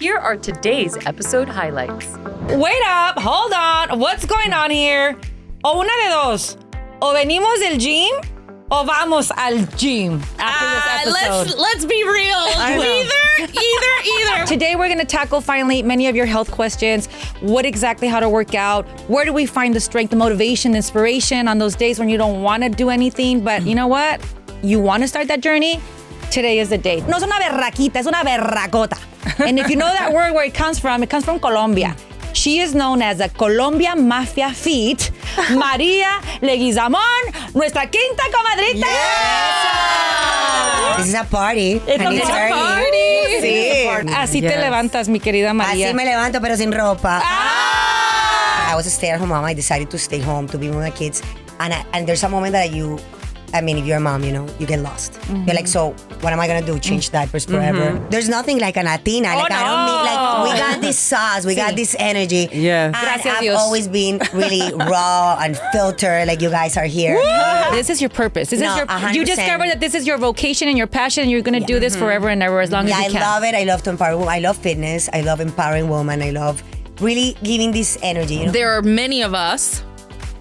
Here are today's episode highlights. Wait up, hold on. What's going on here? O una de dos. O venimos del gym o vamos al gym after this episode. Let's be real. Either. Today we're going to tackle finally many of your health questions. What exactly how to work out? Where do we find the strength, the motivation, the inspiration on those days when you don't want to do anything, but you know what? You want to start that journey? Today is the day. No es una berraquita, es una berracota. And if you know that word where it comes from Colombia. She is known as a Colombian Mafia Fit, María Leguizamon, nuestra quinta comadrita. Yes. This is a party. It's a party. Sí. Así te levantas, mi querida María. Así me levanto, pero sin ropa. I was a stay-at-home mom. I decided to stay home to be with my kids. And there's a moment that if you're a mom, you get lost. Mm-hmm. You're like, so what am I going to do? Change diapers forever? Mm-hmm. There's nothing like a Latina. I don't mean, we got this sauce, we got this energy. Yeah. And I've always been really raw and filtered, like you guys are here. This is your purpose. This is your. 100%. You discover that this is your vocation and your passion, and you're going to do this forever and ever as long as you can. I love it. I love to empower women. I love fitness. I love empowering women. I love really giving this energy. There are many of us,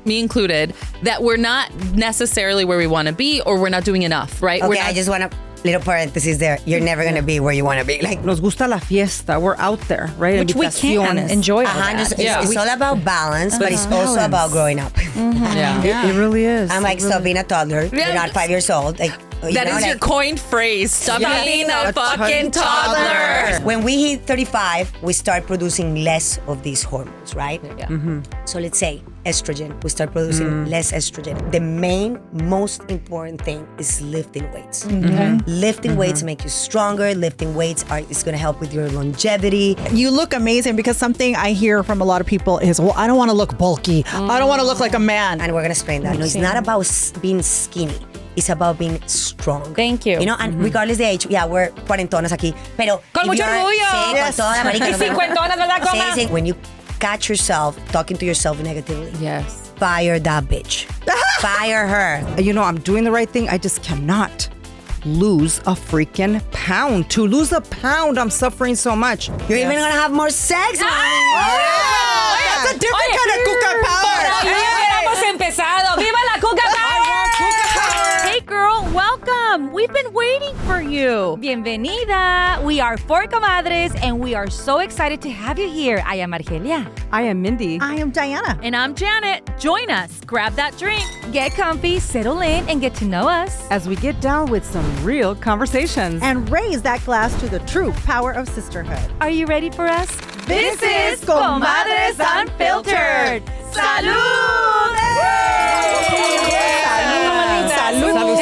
me included, that we're not necessarily where we want to be, or we're not doing enough, right? Okay, I just want to little parenthesis there. You're never going to be where you want to be. Like, Nos gusta la fiesta. We're out there, right? Which we can enjoy. It's all about balance, but it's also about growing up. It really is. I'm like, stop being a toddler. You're not 5 years old. Like, that is your coined phrase. Stop being a fucking toddler. When we hit 35, we start producing less of these hormones, right? Yeah. Mm-hmm. So let's say estrogen. We start producing less estrogen. The most important thing is lifting weights. Mm-hmm. Lifting weights make you stronger. Lifting weights is going to help with your longevity. You look amazing, because something I hear from a lot of people is, well, I don't want to look bulky. I don't want to look like a man. And we're going to explain that. No, it's not about being skinny. It's about being strong. Thank you. And regardless the age, we're cuarentonas aquí. Pero con mucho orgullo. Sí, con toda la marica. Y cincuentonas, ¿verdad, Coma? Sí. When you catch yourself talking to yourself negatively, Yes. fire that bitch. Fire her. I'm doing the right thing. I just cannot lose a freaking pound. To lose a pound, I'm suffering so much. You're even going to have more sex. That's a different kind of CUCA power. Hemos empezado. ¡Viva la CUCA power! Hey girl, welcome. We've been waiting for you. Bienvenida. We are four comadres, and we are so excited to have you here. I am Argelia. I am Mindy. I am Diana. And I'm Janet. Join us. Grab that drink. Get comfy, settle in, and get to know us. As we get down with some real conversations. And raise that glass to the true power of sisterhood. Are you ready for us? This is Comadres Unfiltered. ¡Salud! Salud.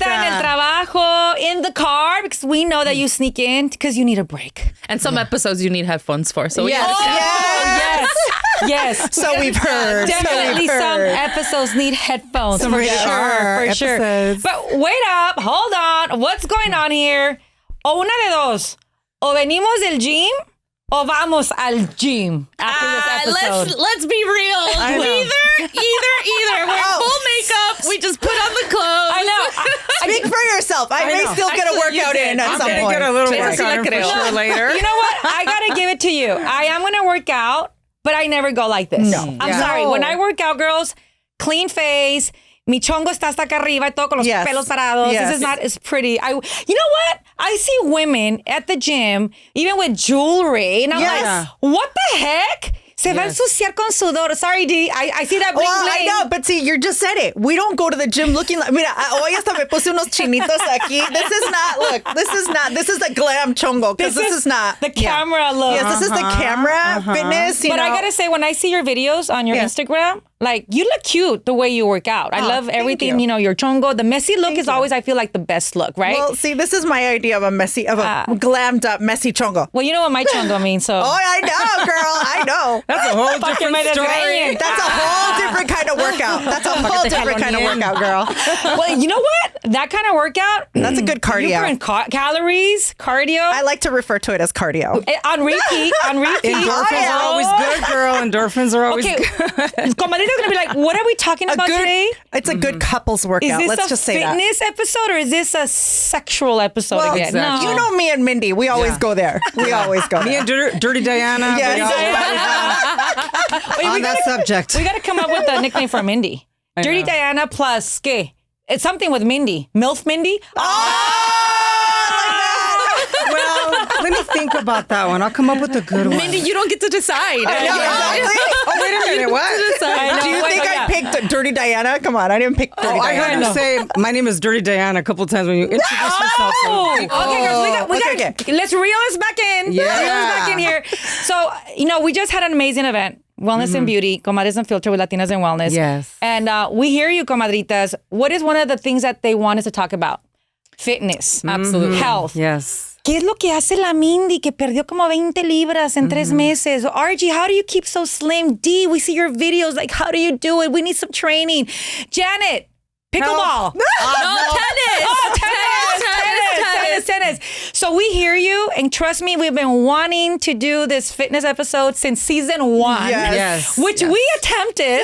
En el trabajo, in the car, because we know that you sneak in because you need a break. And some episodes you need headphones for. So Yes. So we've heard. Definitely some episodes need headphones. For sure. But wait up, hold on. What's going on here? O una de dos. O venimos del gym o vamos al gym after this episode. Let's be real. Either. We're full makeup. We just put on the clothes. I know. Speak for yourself. I may still get a workout in at some point. Get a little workout in for sure later. You know what? I gotta give it to you. I am gonna work out, but I never go like this. No. I'm sorry. When I work out, girls, clean face. Mi chongo está hasta acá arriba y todo con los pelos parados. Yes. This is not as pretty. You know what? I see women at the gym, even with jewelry, and I'm like, what the heck? Se va a ensuciar con sudor. Sorry, D. I see that bling Well, bling. I know, but see, you just said it. We don't go to the gym looking like, mira, hoy hasta me puse unos chinitos aquí. This is the glam chongo, because this is not. The camera look. Yes, this is the camera fitness, But I gotta say, when I see your videos on your Instagram, like, you look cute the way you work out. I love everything, your chongo. The messy look is always, I feel like, the best look, right? Well, see, this is my idea of a glammed up messy chongo. Well, you know what my chongo means, so. Oh, I know, girl. I know. That's a whole different story. That's a whole different kind of workout. That's a whole different kind of workout, girl. Well, you know what? That kind of workout. That's a good cardio. You burn calories, cardio. I like to refer to it as cardio. On repeat. Endorphins are always good, girl. Endorphins are always good. Comadrita Marita's gonna be like, what are we talking about today? It's a good couples Is workout. this Let's a just say that. fitness episode or is this a sexual episode Well, again? exactly. You know me and Mindy. We always go there. We always go Me there. and Dirty Diana. Yes. we always on that subject. We got to come up with a nickname for Mindy. Dirty Diana plus ¿qué? It's something with Mindy. MILF Mindy? Well, let me think about that one. I'll come up with a good one. Mindy, you don't get to decide. Oh, wait a minute. What? Do you think I picked Dirty Diana? Come on, I didn't pick Dirty I Diana. heard you say my name is Dirty Diana a couple times when you introduce yourself. Oh, okay, girls, we got let's reel us back in. Yeah. Reel us back in here. So, we just had an amazing event. Wellness and Beauty, Comadres Unfiltered with Latinas in Wellness. Yes. And we hear you, comadritas. What is one of the things that they want us to talk about? Fitness. Absolutely. Health. Yes. ¿Qué es lo que hace la Mindy que perdió como 20 libras en 3 meses? RG, how do you keep so slim? D, we see your videos. Like, how do you do it? We need some training. Janet, pickleball. No, tennis. Oh, tennis. So we hear you, and trust me, we've been wanting to do this fitness episode since season 1. Yes. Which we attempted.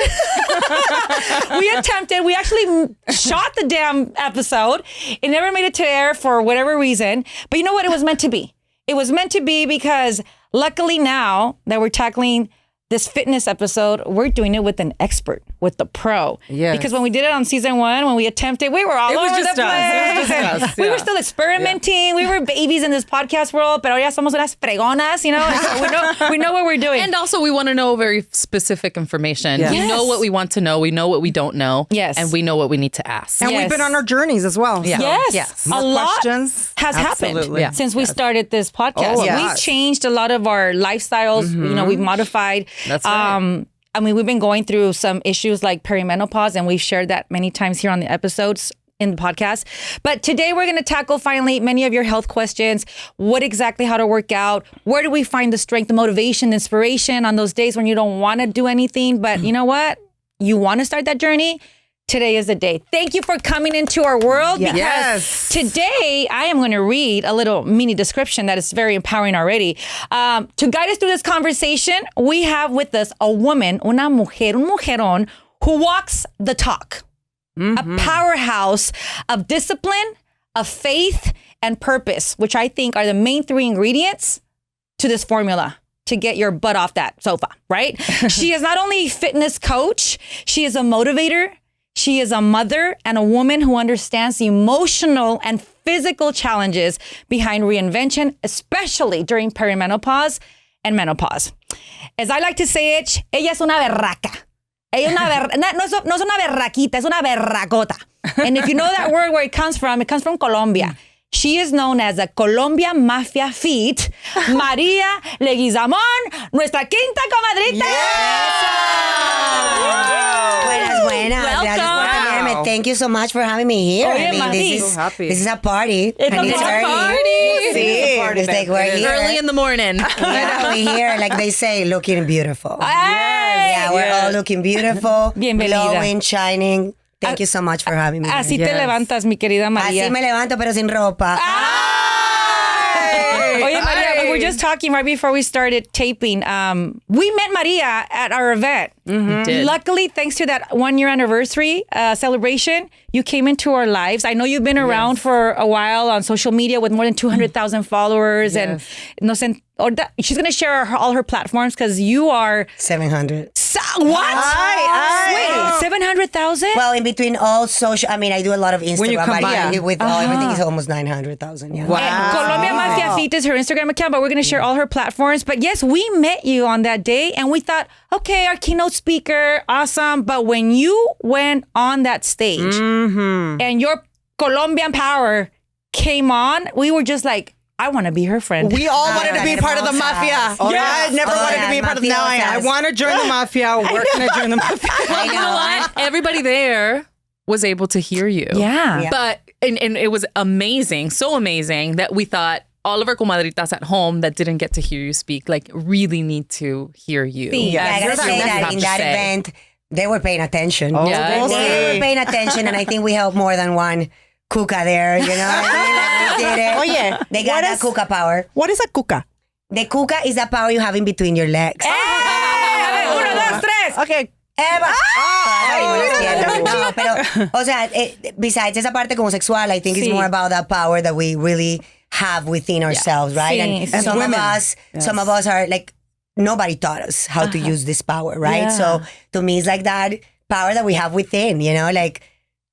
We actually shot the damn episode. It never made it to air for whatever reason. But you know what? It was meant to be. It was meant to be because luckily now that we're tackling this fitness episode, we're doing it with an expert, with the pro. Yes. Because when we did it on season 1, when we attempted, we were all over the place. It was just us. We were still experimenting. We were babies in this podcast world, pero ya somos unas fregonas, So we know what we're doing. And also, we want to know very specific information. Yes. We know what we want to know. We know what we don't know. Yes. And we know what we need to ask. And Yes. we've been on our journeys as well. Yeah. Yes. More A lot questions? has Absolutely. happened since we started this podcast. Oh, We've yes. changed a lot of our lifestyles. We've modified. That's right. I mean, we've been going through some issues like perimenopause, and we've shared that many times here on the episodes in the podcast. But today we're going to tackle finally many of your health questions. What exactly, how to work out? Where do we find the strength, the motivation, the inspiration on those days when you don't want to do anything? But you know what? You want to start that journey? Today is the day. Thank you for coming into our world because Yes. today I am going to read a little mini description that is very empowering already. To guide us through this conversation, we have with us a woman, una mujer, un mujerón, who walks the talk. A powerhouse of discipline, of faith, and purpose, which I think are the main 3 ingredients to this formula to get your butt off that sofa, right? She is not only a fitness coach, she is a motivator. She is a mother and a woman who understands the emotional and physical challenges behind reinvention, especially during perimenopause and menopause. As I like to say it, ella es una berraca. Ella no es una berraquita, es una berracota. And if you know that word where it comes from Colombia. She is known as the Colombian Mafia Fit, María Leguizamon, nuestra quinta comadrita. Buenas. Gracias por tenerme. Thank you so much for having me here. Oye, Maris. So happy. This is a party. It's and a it's party. early. Sí. It's like we're here. Early in the morning. Yeah, we're here, like they say, looking beautiful. Hey! Yeah, we're all looking beautiful, Bienvenida. glowing, shining. Thank you so much for having me. Así te Yes. levantas, mi querida María. Así me levanto, pero sin ropa. Oye, María, we were just talking right before we started taping. We met Maria at our event. Did. Luckily, thanks to that 1-year anniversary celebration, you came into our lives. I know you've been around for a while on social media with more than 200,000 followers. Yes. And she's going to share all her platforms because you are... 700. What? Wait, 700,000? Well, in between all social, I mean, I do a lot of Instagram. When you but combine. yeah, with all, everything is almost 900,000. Yeah. And Colombian Mafia Fit is her Instagram account, but we're going to share all her platforms. But yes, we met you on that day and we thought, okay, our keynote speaker, awesome. But when you went on that stage and your Colombian power came on, we were just like, I want to be her friend. We all wanted to be part of the mafia. Oh, I never wanted to be a part of the now I Mafiosas. am. I want to join the mafia. Where can I join the mafia? I You know what? Everybody there was able to hear you. Yeah. Yeah. But, and it was amazing, so amazing that we thought all of our comadritas at home that didn't get to hear you speak, like, really need to hear you. Yeah, I You're gotta say what we that have in to that say. event, they were paying attention. Yeah. They were paying attention, and I think we helped more than one CUCA there. You know what I mean? Like, we did it. Oh, yeah. They got that CUCA power. What is a CUCA? The CUCA is that power you have in between your legs. Uno, dos, tres. Okay. Eva. No, pero, o sea, besides esa parte como sexual, I think it's more about that power that we really have within ourselves, right? Sí, And some women. some of us are like, nobody taught us how to use this power, right? Yeah. So to me, it's like that power that we have within, you know, like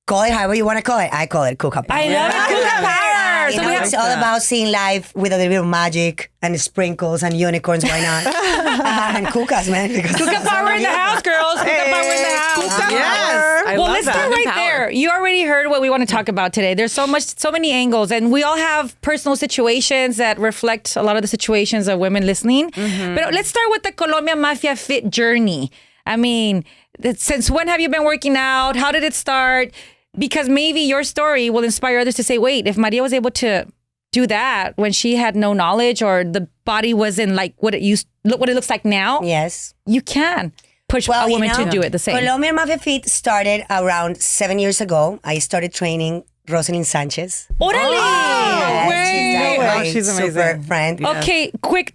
call it however you want to call it. I call it CUCA power. I love it. CUCA power. You know, it's all about seeing life with a little bit of magic and sprinkles and unicorns. Why not? And cucas, man. CUCA power in the house, girls. CUCA power in the house. Yes. I Well, love let's that. start right Power. there. You already heard what we want to talk about today. There's so many angles, and we all have personal situations that reflect a lot of the situations of women listening. But let's start with the Colombian Mafia Fit journey. I mean, since when have you been working out? How did it start? Because maybe your story will inspire others to say, wait, if Maria was able to do that when she had no knowledge or the body wasn't like what it looks like now, Yes. you can push a woman to do it the same. Colombian Mafia Fit started around 7 years ago. I started training Rosalind Sanchez. Órale! She's she's super amazing. friend. Okay, quick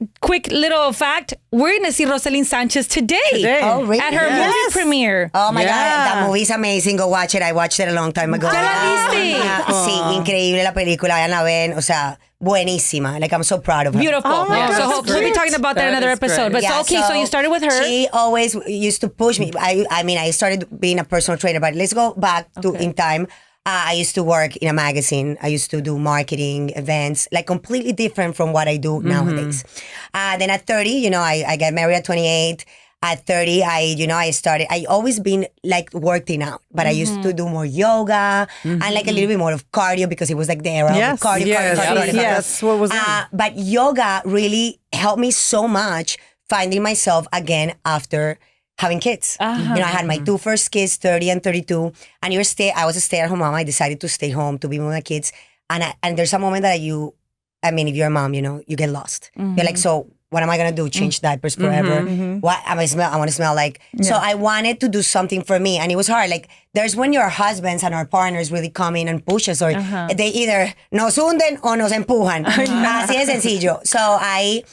little fact. We're going to see Rosalind Sanchez today. Oh, really? At her movie premiere. Oh my Yeah. God, that movie is amazing. Go watch it. I watched it a long time ago. ¿Ya la viste? Sí, increíble la película. Vayan la ven. O sea, buenísima. Like, I'm so proud of her. Beautiful. Oh my Yeah. God, So that's we'll be great. talking about that in That another is great. episode. But Yeah, so you started with her. She always used to push me. I mean, I started being a personal trainer, but let's go back to in time. I used to work in a magazine. I used to do marketing events, like completely different from what I do nowadays. Then at 30, you know, I got married at 28. At 30, I always been like working out, but I used to do more yoga and like a little bit more of cardio because it was like the era Yes, of cardio. yes, cardio. yes. What was it? But yoga really helped me so much finding myself again after having kids. You know, I had my two first kids, 30 and 32, and I was a stay-at-home mom. I decided to stay home to be with my kids. And there's a moment that if you're a mom, you know, you get lost. You're like, so what am I gonna do? Change diapers forever? What am I smell? I want to smell like. So I wanted to do something for me, and it was hard. Like there's when your husbands and our partners really come in and push us, or they either nos hunden o nos empujan. Así de sencillo. So I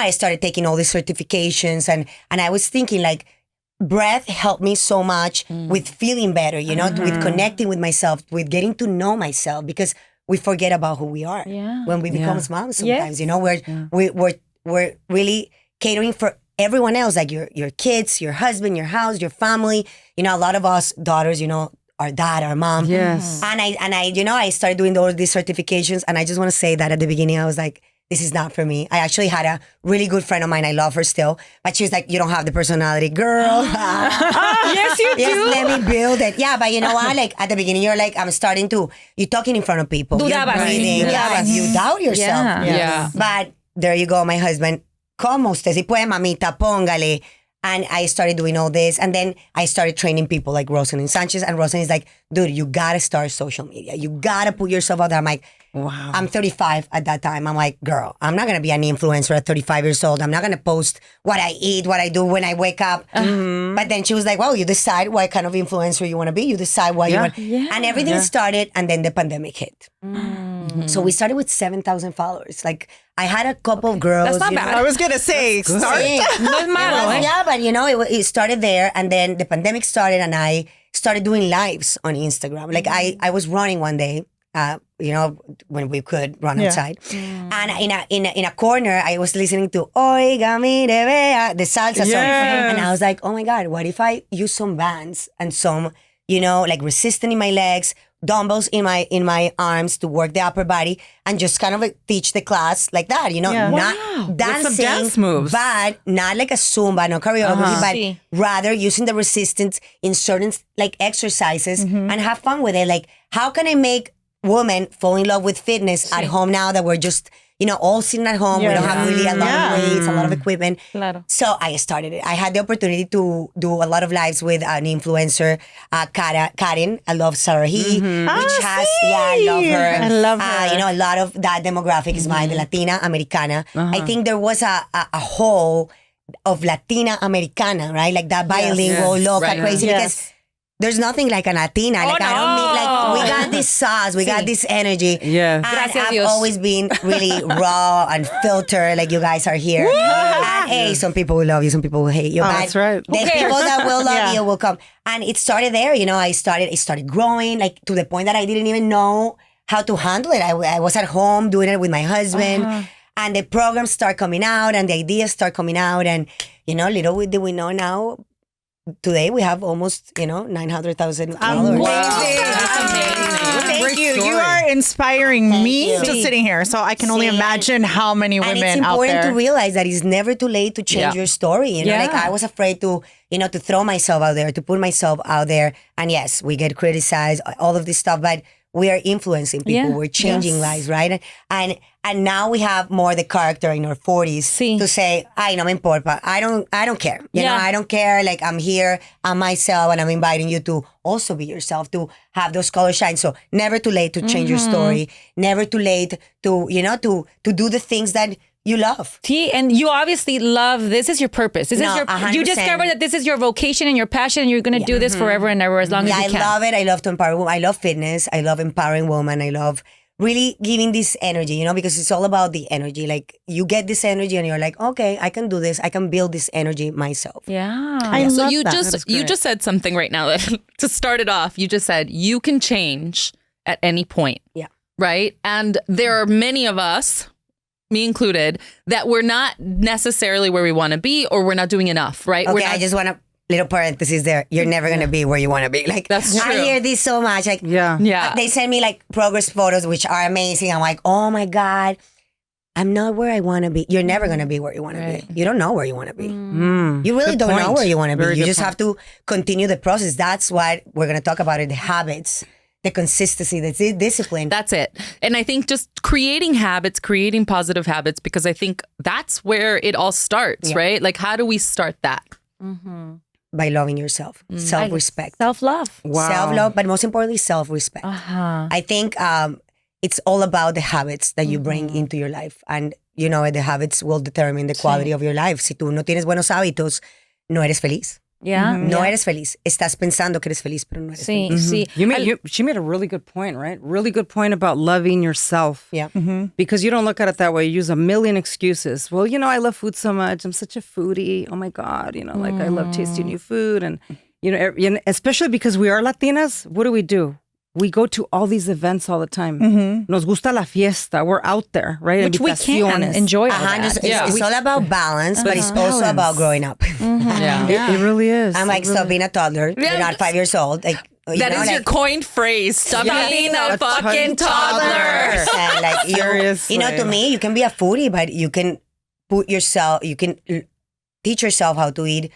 started taking all these certifications, and I was thinking like, breath helped me so much with feeling better, you know, with connecting with myself, with getting to know myself, because we forget about who we are when we become moms sometimes. You know, we're really catering for everyone else, like your kids, your husband, your house, your family. You know, a lot of us daughters, you know, our dad, our mom. Yes. And I started doing all these certifications, and I just want to say that at the beginning I was like, this is not for me. I actually had a really good friend of mine. I love her still. But she was like, you don't have the personality, girl. Yes, you do. Yes, let me build it. Yeah, but you know what? Like at the beginning, you're like, you're talking in front of people. Dudabas. You're breathing. Dudabas. You doubt yourself. Yeah. But there you go, my husband. ¿Cómo usted si puede, mamita? Póngale. And I started doing all this. And then I started training people like Rosalind Sanchez. And Rosalind is like, dude, you got to start social media. You got to put yourself out there. I'm like, wow. I'm 35 at that time. I'm like, girl, I'm not going to be an influencer at 35 years old. I'm not going to post what I eat, what I do when I wake up. But then she was like, well, you decide what kind of influencer you want to be. You decide what you want. And everything started. And then the pandemic hit. So we started with 7,000 followers. Like I had a couple of girls. That's not bad. I was gonna say, start. No es malo, eh? Yeah, but you know, it started there, and then the pandemic started, and I started doing lives on Instagram. Like I was running one day, you know, when we could run outside, and in a corner, I was listening to Oiga mi vea, the salsa song, and I was like, oh my God, what if I use some bands and some, you know, like resistance in my legs, dumbbells in my arms to work the upper body, and just kind of like teach the class like that, you know, not dancing, some dance moves. but not like a Zumba, no choreography, but Sí. rather using the resistance in certain like exercises and have fun with it. Like, how can I make women fall in love with fitness at home now that we're just, you know, all sitting at home. We don't have really a lot of weights, a lot of equipment. Claro. So I started it. I had the opportunity to do a lot of lives with an influencer, Karen. I love Sarahi, which has, I love her. I love her. You know, a lot of that demographic is mine, the Latina Americana. I think there was a whole of Latina Americana, right? Like that bilingual, loca, right. crazy, because there's nothing like a Latina. Like I don't mean, like we got this sauce, we got this energy. Yeah. And Gracias, I've Dios. always been really raw and filtered, like you guys are here. And hey, some people will love you, some people will hate you. Oh, but that's right. The people that will love you will come. And it started there. It started growing, like to the point that I didn't even know how to handle it. I was at home doing it with my husband. And the programs start coming out and the ideas start coming out. And, little did we know now, today we have almost, 900,000 followers. That's amazing. Thank you. You are inspiring me you. just sitting here. So I can only imagine how many women and it's out important there. to realize that it's never too late to change your story. Like I was afraid to, to throw myself out there, to put myself out there. And yes, we get criticized, all of this stuff, but we are influencing people. We're changing lives, right? And now we have more the character in our 40s to say, "Ay, no me importa. I don't care. I don't care. Like I'm here, I'm myself, and I'm inviting you to also be yourself, to have those colors shine." So never too late to change your story. Never too late to, to do the things that you love. And you obviously love, this is your purpose. This is your, 100%. you discover that this is your vocation and your passion and you're going to do this forever and ever as long as you can. I love it. I love to empower women. I love fitness. I love empowering women. I love really giving this energy, because it's all about the energy. Like you get this energy and you're like, okay, I can do this. I can build this energy myself. I So love you that. you just said something right now that to start it off, you just said you can change at any point. Yeah. Right? And there are many of us, me included, that we're not necessarily where we want to be or we're not doing enough, right? Okay, We're not, I just want to, little parenthesis there. You're never going to be where you want to be. Like, That's I true. hear this so much. Like, yeah. they send me like progress photos, which are amazing. I'm like, oh my God, I'm not where I want to be. You're never going to be where you want to be. You don't know where you want to be. You really don't know where you want to be. You just have to continue the process. That's what we're going to talk about, the habits, the consistency, the discipline. That's it. And I think just creating habits, creating positive habits, because I think that's where it all starts, right? Like, how do we start that? By loving yourself, self-respect. Self-love. Self-love, but most importantly, self-respect. I think it's all about the habits that you bring into your life. And, the habits will determine the quality of your life. Si tú no tienes buenos hábitos, no eres feliz. No eres feliz. Estás pensando que eres feliz, pero no eres feliz. She made a really good point, right? Really good point about loving yourself. Yeah. Because you don't look at it that way. You use a million excuses. Well, I love food so much. I'm such a foodie. Oh my God. Like I love tasting new food. And, especially because we are Latinas, what do? We go to all these events all the time. Nos gusta la fiesta. We're out there, right? Which we can enjoy. It's all about balance, but it's also about growing up. It really is. I'm like, stop being a toddler. You're not 5 years old. Like, That is your coined phrase. Stop being a fucking toddler. And like, Seriously. to me, you can be a foodie, but you can teach yourself how to eat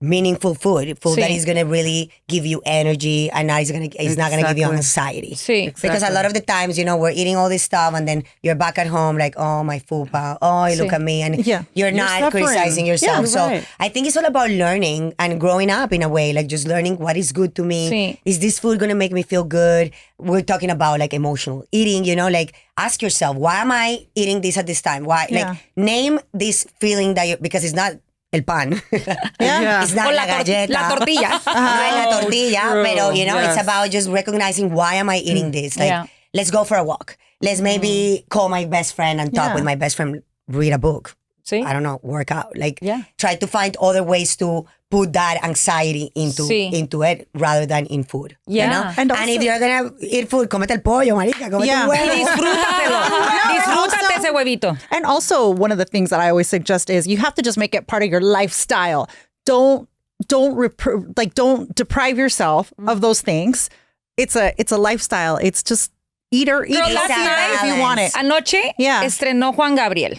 meaningful food that is going to really give you energy and it's not going to give you anxiety. Because a lot of the times, we're eating all this stuff and then you're back at home like, oh, my fupa, oh, look at me. And you're not suffering. criticizing yourself. So I think it's all about learning and growing up in a way, like just learning what is good to me. Is this food going to make me feel good? We're talking about like emotional eating, like ask yourself, why am I eating this at this time? Why? Like name this feeling because it's not el pan. It's not la galleta. La tortilla. No es la tortilla, pero it's about just recognizing why am I eating this? Like, let's go for a walk. Let's maybe call my best friend and talk with my best friend, read a book. I don't know, work out. Like, try to find other ways to put that anxiety into it rather than in food. And if you're going to eat food, comete el pollo, marica. Comete el huevo. Disfrútate ese huevito. And also, one of the things that I always suggest is you have to just make it part of your lifestyle. Don't deprive yourself of those things. It's a lifestyle. It's just eat last night if you want it. Anoche estrenó Juan Gabriel.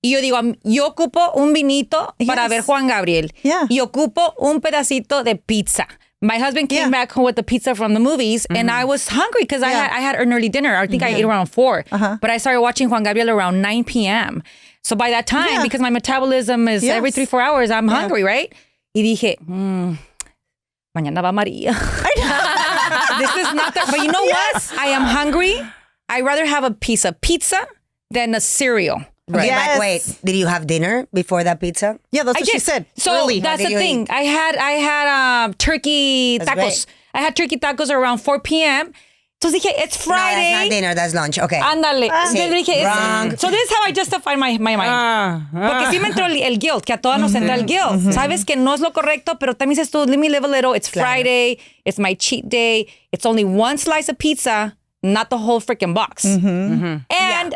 Y yo digo, yo ocupo un vinito para ver Juan Gabriel. Y ocupo un pedacito de pizza. My husband came back home with the pizza from the movies, and I was hungry because I had an early dinner. I think I ate around 4. But I started watching Juan Gabriel around 9 p.m. So by that time, because my metabolism is every 3-4 hours, I'm hungry, right? Y dije, mañana va María. This is not that. But you know what? I am hungry. I'd rather have a piece of pizza than a cereal. Okay, but wait, did you have dinner before that pizza? Yeah, that's what she said. So early. that's the thing. I had turkey tacos. Great. I had turkey tacos around 4 p.m. Entonces dije, it's No, that's Friday. not dinner, that's lunch. Okay. Ándale. Entonces dije, wrong. so this is how I justify my mind. Porque sí me entró el guilt, que a todas nos entra el guilt. Sabes que no es lo correcto, pero también dices tú, let me live a little. It's Friday. It's my cheat day. It's only one slice of pizza, not the whole freaking box. And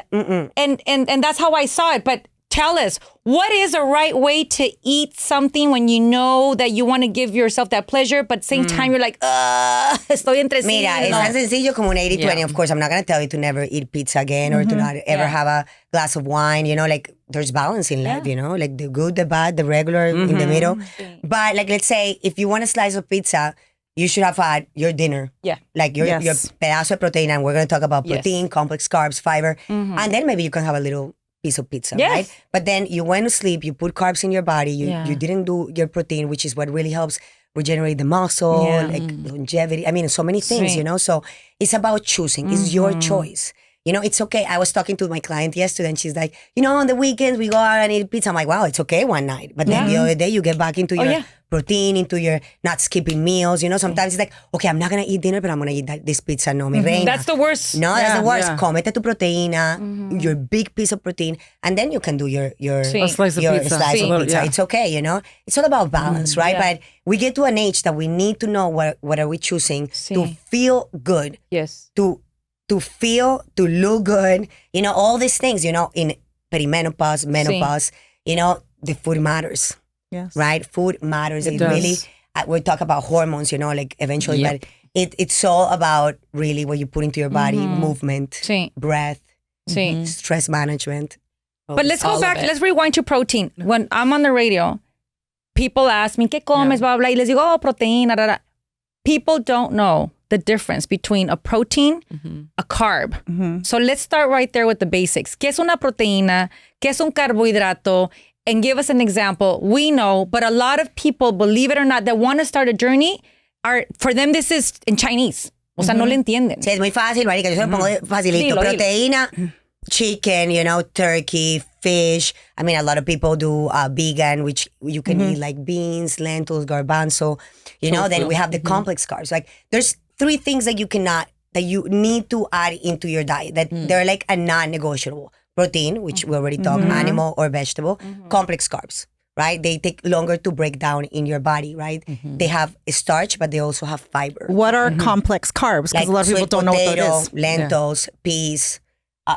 that's how I saw it. But tell us, what is a right way to eat something when you know that you want to give yourself that pleasure, but at the same time you're like, estoy entre sí. Mira, es tan sencillo como un 80-20. Of course, I'm not going to tell you to never eat pizza again or to not ever have a glass of wine. You know, like there's balance in life, you know, like the good, the bad, the regular, in the middle. But like, let's say if you want a slice of pizza, you should have had your dinner. Yeah. Like your pedazo de protein. And we're going to talk about protein, complex carbs, fiber. And then maybe you can have a little piece of pizza, right? But then you went to sleep, you put carbs in your body, you didn't do your protein, which is what really helps regenerate the muscle, like longevity. I mean, so many things, you know? So it's about choosing. It's your choice. You know, it's okay. I was talking to my client yesterday and she's like, you know, on the weekends we go out and eat pizza. I'm like, wow, it's okay one night. But then the other day you get back into your protein, into your not skipping meals. You know, sometimes it's like, okay, I'm not going to eat dinner, but I'm going to eat this pizza. No, mi reina. That's the worst. No, that's the worst. Comete tu proteína, your big piece of protein, and then you can do your A slice of your pizza. slice of Yeah. pizza. It's okay, you know? It's all about balance, right? But we get to an age that we need to know what are we choosing to feel good, Yes. to feel, to look good, you know, all these things, you know, in perimenopause, menopause, you know, the food matters. Yes. Right? Food matters. It does. really, we talk about hormones, you know, like eventually, but it's all about really what you put into your body, movement, Sí. breath, Sí. stress management. But let's All go of back. it. Let's rewind to protein. When I'm on the radio, people ask me, ¿qué comes? Blah, blah, blah. Y les digo, oh, proteína. Da, da. People don't know the difference between a protein, a carb. So let's start right there with the basics. ¿Qué es una proteína? ¿Qué es un carbohidrato? And give us an example. We know, but a lot of people, believe it or not, that want to start a journey, for them this is in Chinese. O sea, no le entienden. Sí, es muy fácil, marica. Yo se lo pongo facilito. Dilo, dilo. Proteína, chicken, you know, turkey, fish. I mean, a lot of people do vegan, which you can eat like beans, lentils, garbanzo. You know, then we have the complex carbs. Like, there's 3 things that you need to add into your diet that they're like a non-negotiable. Protein, which we already talked, animal or vegetable. Complex carbs, right? They take longer to break down in your body, right? They have starch, but they also have fiber. What are complex carbs? Because Like a lot of people sweet don't know what potato, that is. lentils, peas.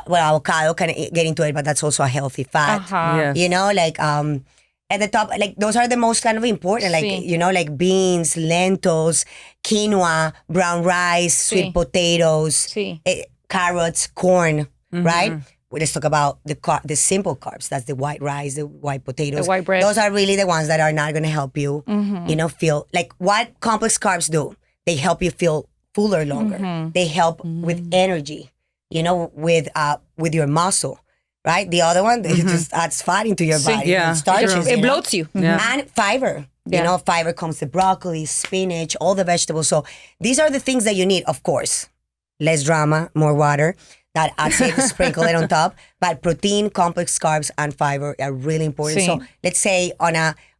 Well, avocado can get into it, but that's also a healthy fat. Yes. You know, like at the top, like those are the most kind of important, like, Sí. you know, like beans, lentils, quinoa, brown rice, sweet Sí. potatoes, Sí. Carrots, corn, right? Let's talk about the simple carbs. That's the white rice, the white potatoes. The white bread. Those are really the ones that are not going to help you, you know, feel like what complex carbs do. They help you feel fuller longer. They help with energy, you know, with your muscle, right? The other one, it just adds fat into your body. Yeah. It starches, It you know? bloats you. And fiber. Yeah. You know, fiber comes to broccoli, spinach, all the vegetables. So these are the things that you need, of course. Less drama, more water. That I'd say to sprinkle it on top. But protein, complex carbs, and fiber are really important. Sí. So let's say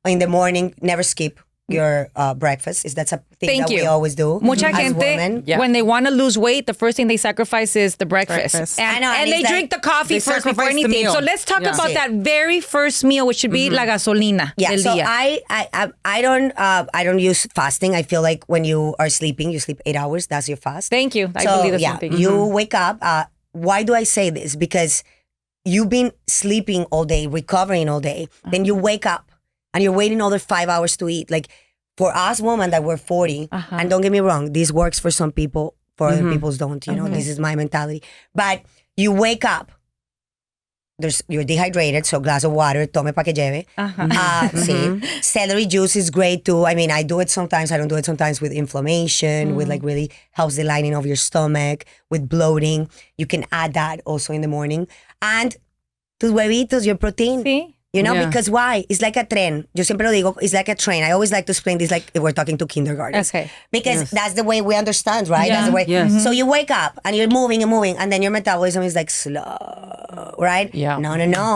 in the morning, never skip your breakfast. That's a thing Thank that you. we always do Mucha as gente, women. when they want to lose weight, the first thing they sacrifice is the breakfast. Breakfast. I And, know, and and they it's drink like- the coffee They first before sacrifice the anything. meal. So let's talk Yeah. about Sí. that very first meal, which should be la gasolina Yeah, del so día. I don't use fasting. I feel like when you are sleeping, you sleep 8 hours. That's your fast. Thank you. I So, believe that's yeah, one thing. you wake up. Why do I say this? Because you've been sleeping all day, recovering all day. Then you wake up and you're waiting another 5 hours to eat. Like for us women that were 40, and don't get me wrong, this works for some people, for other people's don't. You know, this is my mentality. But you wake up. You're dehydrated, so glass of water, tome pa que lleve. See, celery juice is great too. I mean, I do it sometimes. I don't do it sometimes with inflammation, with like really helps the lining of your stomach, with bloating. You can add that also in the morning. And tus huevitos, your protein. Sí. You know, Yeah. because why? It's like a tren. Yo siempre lo digo, it's like a train. I always like to explain this like if we're talking to kindergartens. Okay. Because that's the way we understand, right? Yeah. That's the way. Yes. So you wake up and you're moving and moving, and then your metabolism is like slow, right? Yeah. No.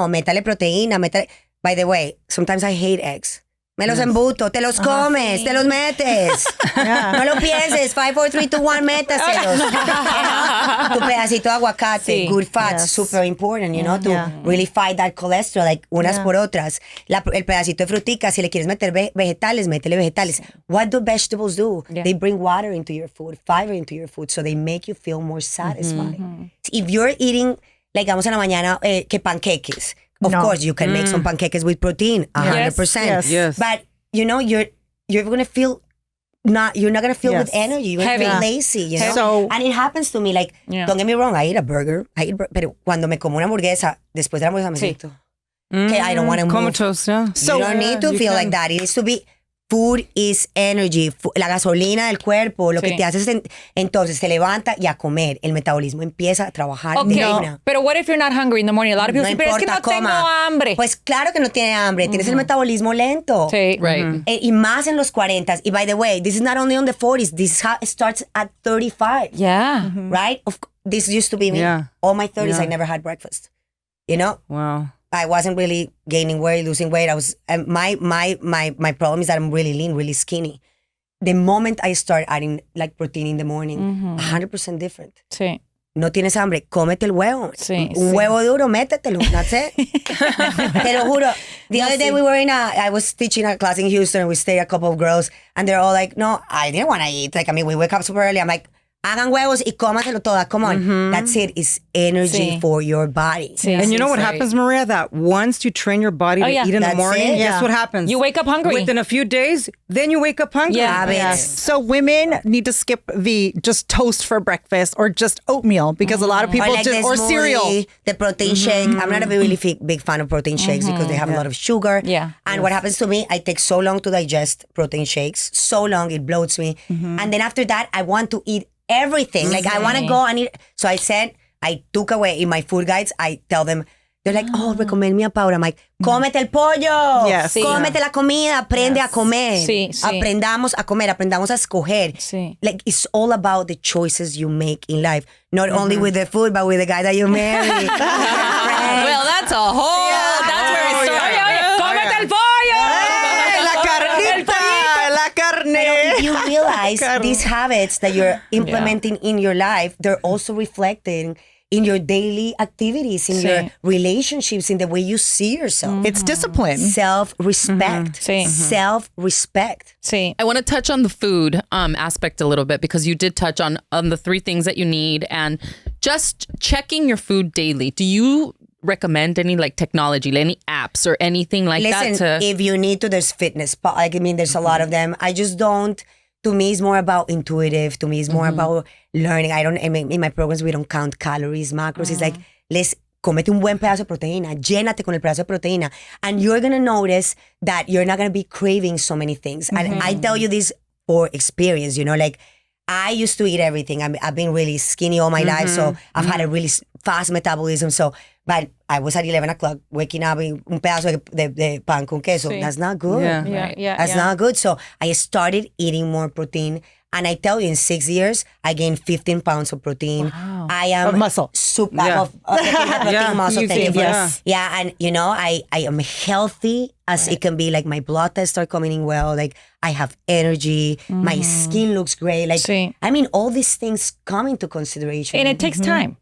Métale proteína, métale. By the way, sometimes I hate eggs. Me los embuto, te los comes, te los metes. No lo pienses. 5, 4, 3, 2, 1, métaselos. Tu pedacito de aguacate, good fats, super important, you know, to really fight that cholesterol, like unas por otras. El pedacito de frutica, si le quieres meter vegetales, métele vegetales. What do vegetables do? They bring water into your food, fiber into your food, so they make you feel more satisfied. If you're eating, like, vamos a la mañana, que panqueques. Of course, you can make some panqueques with protein, 100%. Yes. But you know, you're gonna feel you're not gonna feel with energy. You're gonna feel lazy, you know. So- and it happens to me. Like, don't get me wrong, I eat a burger. Pero cuando me como una hamburguesa, después de la hamburguesa me siento que I don't want to move. Comatose, yeah. So you don't need to feel like that. It needs to be. Food is energy. La gasolina del cuerpo, lo que te haces entonces te levanta y a comer. El metabolismo empieza a trabajar. Okay, de una. pero what if you're not hungry in the morning? A lot of people No say, pero es que no importa, tengo coma. hambre. Pues claro que no tiene hambre. Tienes el metabolismo lento. Sí. Right. Y más en los 40s. Y by the way, this is not only on the 40s. This is how it starts at 35. Yeah. Right? This used to be me. Yeah. All my 30s, Yeah. I never had breakfast. You know? Wow. I wasn't really gaining weight, losing weight. I was my problem is that I'm really lean, really skinny. The moment I start adding like protein in the morning, 100% different. Sí. No tienes hambre, cómete el huevo. Sí, Un huevo duro, métetelo. That's it. Te lo juro. The other day I was teaching a class in Houston and we stayed a couple of girls and they're all like, no, I didn't want to eat. Like, I mean, we wake up super early. I'm like, hagan huevos y cómatelo toda. Come on. That's it. It's energy for your body. Sí. And you know what Right. happens, Maria? That once you train your body to yeah. eat in the That's morning, it. guess what happens? You wake up hungry. Within a few days, then you wake up hungry. Yeah. Habits. So women need to skip the just toast for breakfast or just oatmeal because a lot of people Or like just the or smoothie, cereal. the protein shake. I'm not a really big fan of protein shakes because they have a lot of sugar. Yeah. And what happens to me, I take so long to digest protein shakes. So long, it bloats me. And then after that, I want to eat everything. Like, I want to go and eat. So I took away in my food guides, I tell them, they're like, oh, recommend me a powder. I'm like, cómete el pollo. Yes. Cómete la comida. Aprende a comer. Sí, sí. Aprendamos a comer. Aprendamos a escoger. Sí. Like, it's all about the choices you make in life. Not only with the food, but with the guy that you marry. Your friends. Well, that's a whole. That's where it started. ¡Cómete el pollo! La carnita, la carne. If you realize these habits that you're implementing in your life, they're also reflected in your daily activities, in your relationships, in the way you see yourself. It's discipline. Self-respect. Sí. Self-respect. Sí. I want to touch on the food aspect a little bit because you did touch on the 3 things that you need and just checking your food daily. Do you recommend any like technology, any apps or anything like Listen, that? if you need to, there's fitness. Like, I mean, there's a lot of them. I just don't. To me, it's more about intuitive. To me, it's more about learning. In my programs, we don't count calories, macros. It's like, comete un buen pedazo de proteína. Llénate con el pedazo de proteína. And you're going to notice that you're not going to be craving so many things. And I tell you this for experience, you know, like, I used to eat everything. I've been really skinny all my life, so I've had a really fast metabolism. So, but I was at 11 o'clock waking up with un pedazo de pan con queso. That's not good. Yeah. That's not good. So I started eating more protein. And I tell you, in 6 years, I gained 15 pounds of protein. Wow. I am Of muscle. Super Yeah. of protein muscle. You Thank you think, for yes. yeah, and you know, I am healthy as it can be. Like, my blood tests are coming in well. Like, I have energy. My skin looks great. Like, Sí. I mean, all these things come into consideration. And it takes time.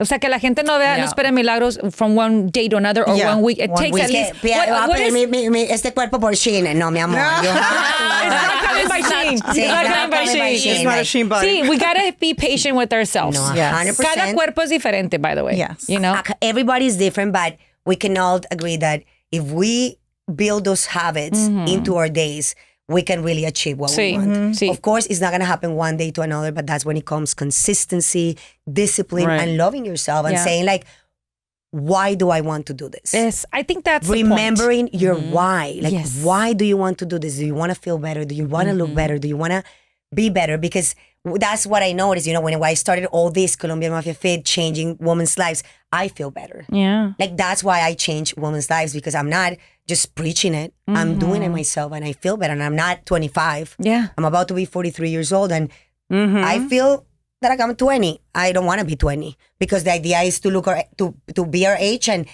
O sea, que la gente no vea, no espere milagros from one day to another or 1 week. It takes Es at que, least. voy a pedir este cuerpo por Shein. No, mi amor. You It's have not coming by Shein. Sí, It's not it's coming not by coming by Shein. Shein. It's not a Shein body. Sí, we gotta be patient with ourselves. No, 100%. Cada cuerpo es diferente, by the way. Yes. You know? Everybody's different, but we can all agree that if we build those habits into our days, we can really achieve what we Sí, want. sí. Of course, it's not going to happen one day to another, but that's when it comes consistency, discipline, Right. and loving yourself and Yeah. saying, like, why do I want to do this? Yes, I think that's the point. Remembering your why. Like, Yes. why do you want to do this? Do you want to feel better? Do you want to look better? Do you want to be better? Because that's what I noticed, you know, when I started all this Colombian Mafia Fit, changing women's lives, I feel better. Yeah. Like, that's why I change women's lives, because I'm not just preaching it. I'm doing it myself and I feel better. And I'm not 25. Yeah. I'm about to be 43 years old and I feel that like I'm 20. I don't want to be 20 because the idea is to look to be our age and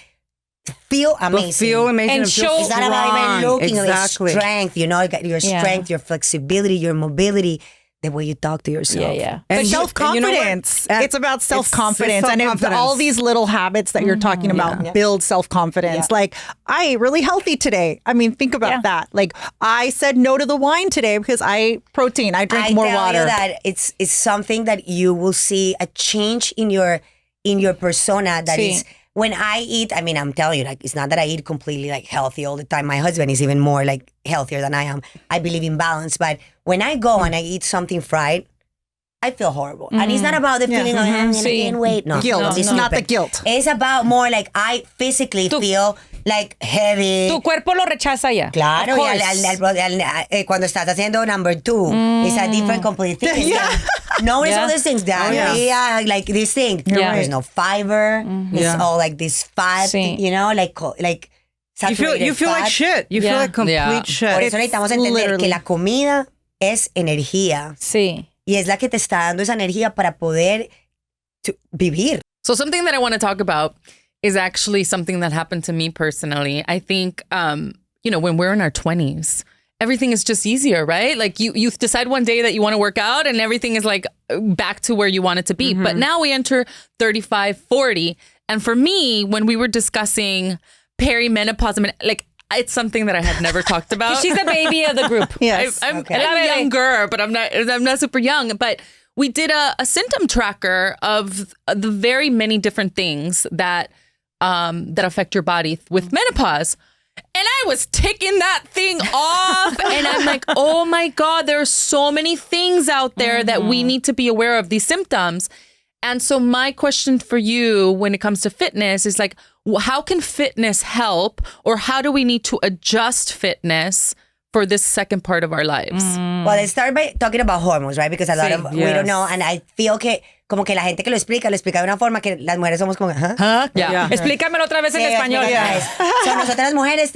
feel amazing. Feel amazing And and feel show- It's not about even strong. looking Exactly. like strength, you know, your strength, your flexibility, your mobility, the way you talk to yourself. Yeah. But And self-confidence. and it's about self-confidence. And if self-confidence. all these little habits that you're talking about build self-confidence. Yeah. Like, I ate really healthy today. I mean, think about that. Like, I said no to the wine today because I ate protein. I drink more tell water. you that it's something that you will see a change in your persona that Sí. is when I eat, I mean, I'm telling you, like, it's not that I eat completely like healthy all the time. My husband is even more like healthier than I am. I believe in balance. But when I go and I eat something fried, I feel horrible. And it's not about the feeling of I'm gonna gain weight. No, Guilt. don't be It's not the stupid. guilt. It's about more like I physically feel like heavy. Tu cuerpo lo rechaza ya. Claro, Of y course. cuando estás haciendo number 2, it's a different complete thing. Notice all these things, diarrhea, like these things. Yeah. There's no fiber. It's Yeah. all like this fat, Sí. you know, like You feel like fat. shit. You feel Yeah. like complete Yeah. shit. Por eso necesitamos entender que la comida es energía Sí. y es la que te está dando esa energía para poder vivir. So something that I want to talk about is actually something that happened to me personally. I think, when we're in our 20s, everything is just easier, right? Like you decide one day that you want to work out and everything is like back to where you want it to be. But now we enter 35, 40. And for me, when we were discussing perimenopause, I mean, like, it's something that I had never talked about. She's the baby of the group. Yes. I'm younger, but I'm not super young. But we did a symptom tracker of the very many different things that affect your body with menopause. And I was ticking that thing off. And I'm like, oh my God, there are so many things out there that we need to be aware of, these symptoms. And so my question for you when it comes to fitness is like, how can fitness help, or how do we need to adjust fitness for this second part of our lives? Well, let's start by talking about hormones, right? Because a lot of we Yes. don't know, and I feel que como que la gente que lo explica de una forma que las mujeres somos como, ¿huh? Yeah. Explícamelo otra vez en Sí, español. explícame otra vez. So, nosotras las mujeres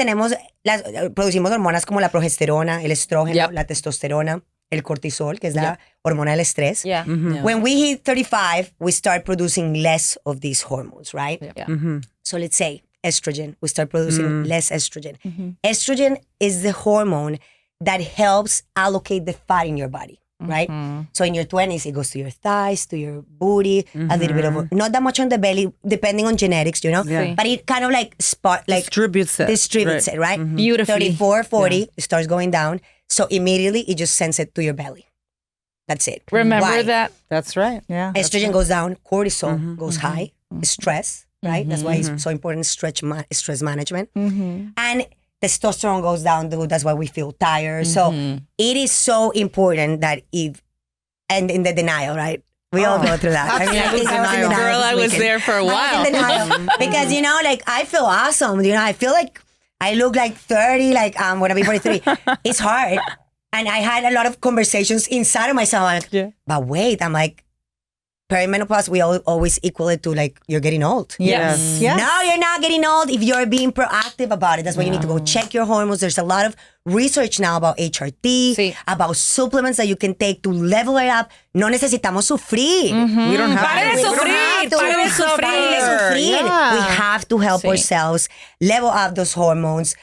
producimos hormonas como la progesterona, el estrógeno, Yep. la testosterona, el cortisol, que es la hormona del estrés. Yeah. When we hit 35, we start producing less of these hormones, right? Yeah. So let's say estrogen, we start producing less estrogen. Estrogen is the hormone that helps allocate the fat in your body, right? So in your 20s, it goes to your thighs, to your booty, a little bit of, not that much on the belly, depending on genetics, you know? Yeah. But it kind of like Distributes it. right? Beautifully. 34, 40, it starts going down. So immediately it just sends it to your belly. That's it. Remember Why? that. That's right. Yeah. Estrogen goes down, cortisol goes high, stress, right? That's why it's so important, stress management. And testosterone goes down, that's why we feel tired. So it is so important that and in the denial, right? We all go through that. I mean, I think I was in denial Girl, this I was weekend. there for a I was while. in denial because, like, I feel awesome. I feel like I look like 30, like I'm going to be 43. It's hard. And I had a lot of conversations inside of myself. I'm like, but wait, I'm like, perimenopause, we always equal it to like, you're getting old. Yes. Yes. No, you're not getting old if you're being proactive about it. That's why you need to go check your hormones. There's a lot of research now about HRT, Sí. about supplements that you can take to level it up. No necesitamos sufrir. We don't have Pare de to. sufrir. Pare de sufrir. Yeah. We have to help Sí. ourselves level up those hormones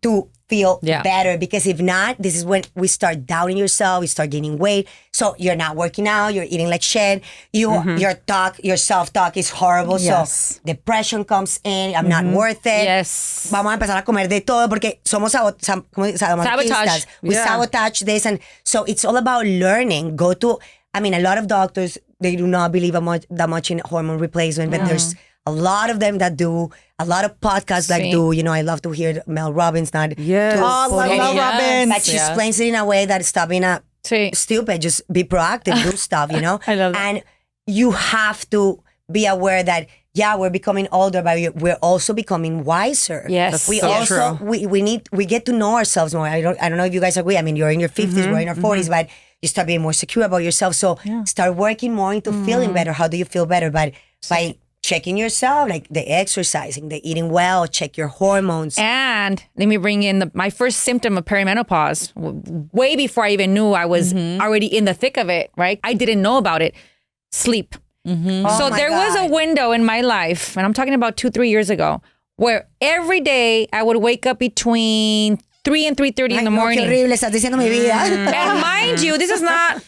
to feel Yeah. better, because if not, this is when we start doubting yourself, you start gaining weight. So you're not working out, you're eating like shit. Your self-talk is horrible. Yes. So depression comes in, I'm not worth it. Yes. Vamos a empezar a comer de todo porque somos sabotagistas. We Yeah. sabotage this. And so it's all about learning. A lot of doctors, they do not believe that much in hormone replacement, but there's a lot of them that do, a lot of podcasts that Sí. do. I love to hear Mel Robbins not. Yes. Oh, I love Mel Yes. Robbins. But she explains it in a way that stop being Sí. stupid. Just be proactive, do stuff, I love that. And you have to be aware that, we're becoming older, but we're also becoming wiser. Yes. That's We so also, we get to know ourselves more. I don't know if you guys agree. I mean, you're in your 50s, we're in our 40s, but you start being more secure about yourself. So start working more into feeling better. How do you feel better? But by checking yourself, like the exercising, the eating well, check your hormones. And let me bring in my first symptom of perimenopause, way before I even knew I was already in the thick of it, right? I didn't know about it. Sleep. So Oh my there was a God. window in my life, and I'm talking about 2-3 years ago, where every day I would wake up between 3 and 3:30 in the morning. No, qué horrible, estás diciendo mi vida. And mind you, this is not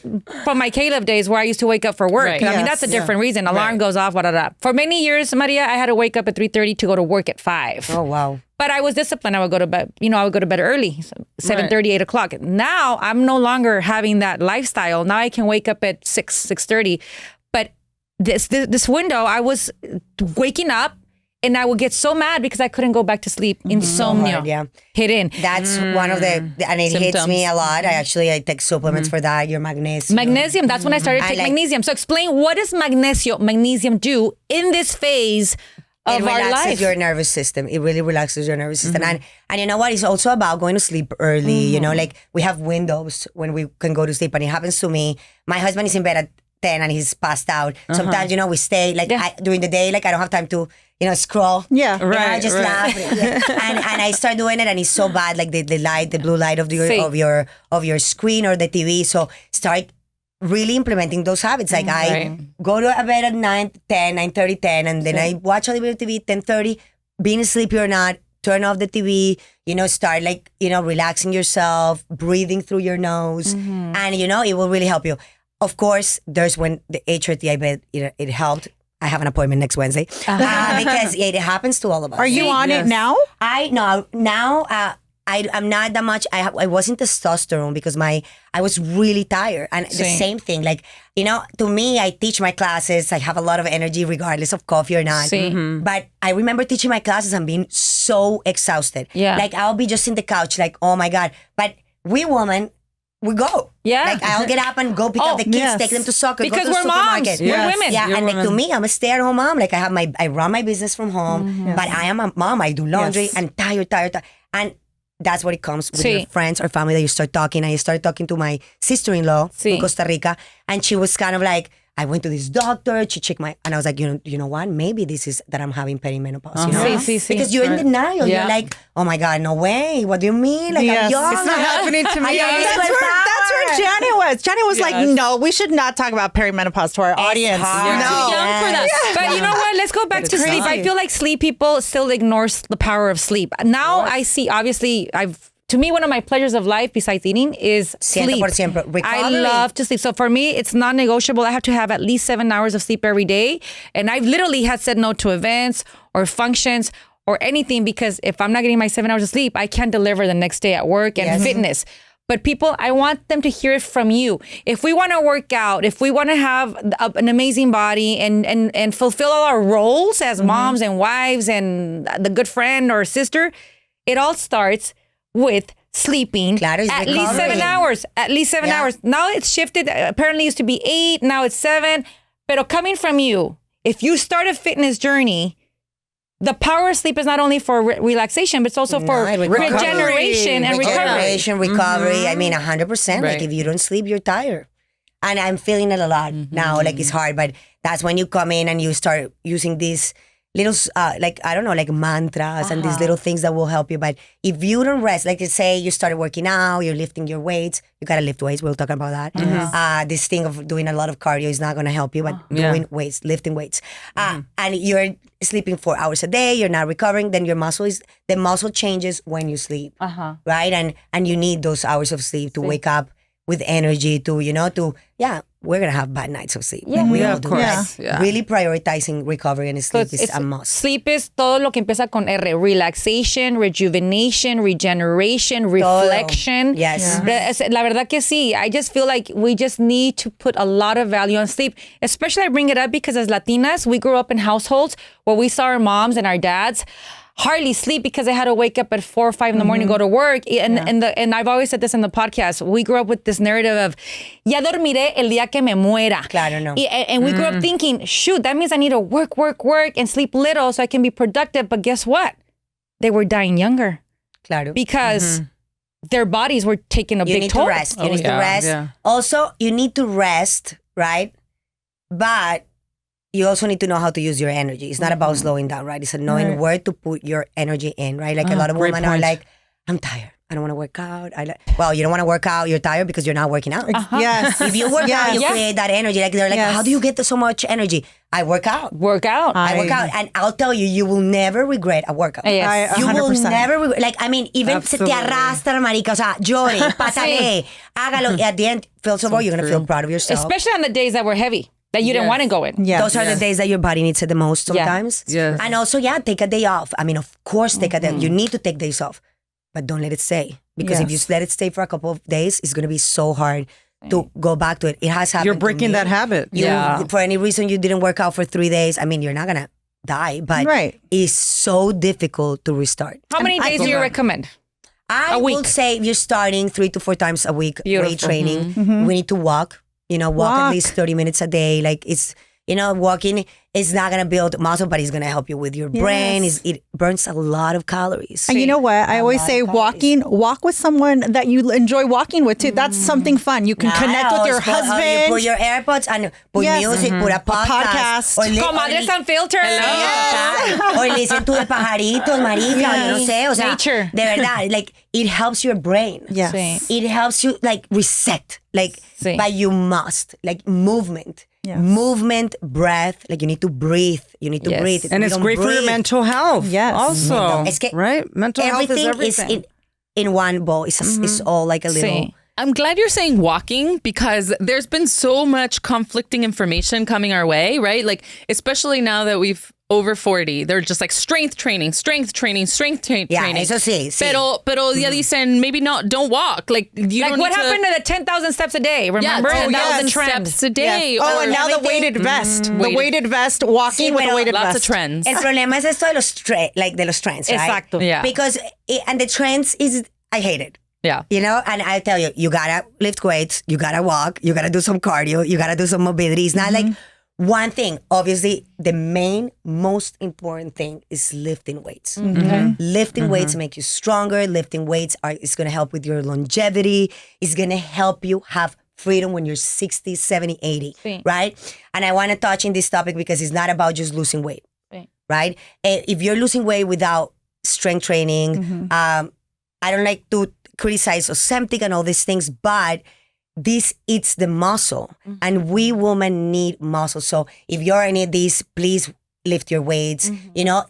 from my Caleb days where I used to wake up for work. Right. I mean, that's a different reason. Alarm goes off, For many years, Maria, I had to wake up at 3:30 to go to work at 5. Oh, wow. But I was disciplined. I would go to bed, I would go to bed early, 7:30, 8 o'clock. Now I'm no longer having that lifestyle. Now I can wake up at 6:30. But this window, I was waking up and I would get so mad because I couldn't go back to sleep. Insomnia hard, yeah. hit in. That's one of the, and it hits me a lot. I take supplements for that. Your magnesium. Magnesium, that's when I started taking magnesium. So explain, what does magnesium do in this phase of it our relaxes life? your nervous system. It really relaxes your nervous system. And you know what? It's also about going to sleep early. You know, like we have windows when we can go to sleep. And it happens to me. My husband is in bed at 10 and he's passed out. Sometimes, we stay during the day. Like I don't have time to, scroll. Yeah. I just laugh. And I start doing it and it's so bad. Like the light, the blue light of your screen or the TV. So start really implementing those habits. Like I go to bed at 9:30, 10, and then I watch a little bit of TV, 10:30, being sleepy or not, turn off the TV, start relaxing yourself, breathing through your nose. And, it will really help you. Of course, there's when the HRT, I bet it helped. I have an appointment next Wednesday because it happens to all of us. Are you on it now? I'm not that much. I wasn't testosterone because I was really tired. And the same thing, to me, I teach my classes. I have a lot of energy regardless of coffee or not. But I remember teaching my classes and being so exhausted. Yeah. Like I'll be just in the couch like, oh my God. But we women, we go. Yeah. Like I'll get up and go pick up the kids, take them to soccer, because go to the we're moms. supermarket. We're women. Yeah, and to me, I'm a stay-at-home mom. Like I run my business from home, but I am a mom. I do laundry and tired. And that's what it comes with your friends or family that you start talking. I started talking to my sister-in-law in Costa Rica, and she was kind of like, I went to this doctor, she checked and I was like, you know what? Maybe this is that I'm having perimenopause, Because you're in denial. You're like, oh my God, no way. What do you mean? Like, I'm young. It's not happening to me. That's where Johnny was. Johnny was like, no, we should not talk about perimenopause to our audience. You're too young for that. But you know what? Let's go back to sleep. I feel like sleep people still ignore the power of sleep. Now I see, obviously, to me, one of my pleasures of life besides eating is sleep. 100% recovery. I love to sleep. So for me, it's non-negotiable. I have to have at least 7 hours of sleep every day. And I've literally had said no to events or functions or anything because if I'm not getting my 7 hours of sleep, I can't deliver the next day at work and fitness. But people, I want them to hear it from you. If we want to work out, if we want to have an amazing body and fulfill all our roles as moms and wives and the good friend or sister, it all starts with sleeping at least 7 hours. At least 7 hours. Now it's shifted. Apparently it used to be 8. Now it's 7. But coming from you, if you start a fitness journey, the power of sleep is not only for relaxation, but it's also for regeneration and recovery. I mean, 100%. Like if you don't sleep, you're tired. And I'm feeling it a lot now. Like it's hard, but that's when you come in and you start using these little, like mantras and these little things that will help you. But if you don't rest, like you say, you started working out, you're lifting your weights, you got to lift weights. We'll talk about that. This thing of doing a lot of cardio is not going to help you, but doing weights, lifting weights. And you're sleeping 4 hours a day, you're not recovering, then the muscle changes when you sleep, right? And you need those hours of sleep to wake up with energy we're going to have bad nights of sleep. We all of do course. that. Really prioritizing recovery and sleep is a must. Sleep es todo lo que empieza con R. Relaxation, rejuvenation, regeneration, reflection. Yes. La verdad que sí. I just feel like we just need to put a lot of value on sleep. Especially I bring it up because as Latinas, we grew up in households where we saw our moms and our dads hardly sleep because they had to wake up at 4 or 5 in the morning to go to work. And I've always said this in the podcast. We grew up with this narrative of, ya dormiré el día que me muera. Claro, no. And we grew up thinking, shoot, that means I need to work, and sleep little so I can be productive. But guess what? They were dying younger. Claro. Because their bodies were taking a big toll. You need to rest. Yeah. Also, you need to rest, right? But you also need to know how to use your energy. It's not about slowing down, right? It's knowing where to put your energy in, right? Like a lot of women are like, I'm tired. I don't want to work out. Well, you don't want to work out. You're tired because you're not working out. Yes. If you work out, you create that energy. Like they're like, how do you get so much energy? I work out. Work out. I work out, and I'll tell you, you will never regret a workout. Yes. You will 100%. never regret. Like, I mean, even se te arrastra, marica, o sea, llore, pátale, hágalo. At the end, first of all, you're going to feel proud of yourself. Especially on the days that were heavy, that you didn't want to go in. Yes. Those are the days that your body needs it the most sometimes. Yes. And also, take a day off. I mean, of course, take a day. You need to take days off, but don't let it stay. Because if you let it stay for a couple of days, it's going to be so hard to go back to it. It has happened. You're breaking that habit. For any reason you didn't work out for 3 days, I mean, you're not going to die, but it's so difficult to restart. How many days do you recommend? I will say if you're starting 3 to 4 times a week weight training, we need to walk. Walk at least 30 minutes a day. Like it's, walking is not going to build muscle, but it's going to help you with your brain. It burns a lot of calories. And you know what? I always say walk with someone that you enjoy walking with too. That's something fun. You can connect with your husband. You put your AirPods and put music, put a podcast. Comadres Unfiltered. Or listen to the pajaritos, marica. Yo no sé. O sea, nature. De verdad. Like, it helps your brain. Yes. It helps you, like, reset. Like, but you must. Like, movement. Yes. Movement, breath, like you need to breathe. You need to breathe. And it's great for your mental health. Yes. Also, Es que right? Mental health is everything everything. is in one bowl. It's all like a little... I'm glad you're saying walking because there's been so much conflicting information coming our way, right? Like, especially now that we've over 40, they're just like strength training. Yeah, eso sí. Pero ya dicen, maybe don't walk. Like, you don't what need to, happened to the 10,000 steps a day? Remember? Yeah, And that was 10,000 the trend. steps a day. Oh, Or and now the weighted vest. The weighted vest, walking with a weighted lots vest. of trends. El problema es esto de los trends, right? Exacto. Yeah. Because, and the trends is, I hate it. Yeah. And I tell you, you gotta lift weights, you gotta walk, you gotta do some cardio, you gotta do some mobility. It's not like one thing. Obviously, the most important thing is lifting weights. Lifting weights make you stronger. Lifting weights is gonna help with your longevity. It's gonna help you have freedom when you're 60, 70, 80, right? And I wanna touch in this topic because it's not about just losing weight, right? If you're losing weight without strength training, I don't like to criticize Ozempic and all these things, but it's the muscle, and we women need muscle. So if you're in this, please lift your weights.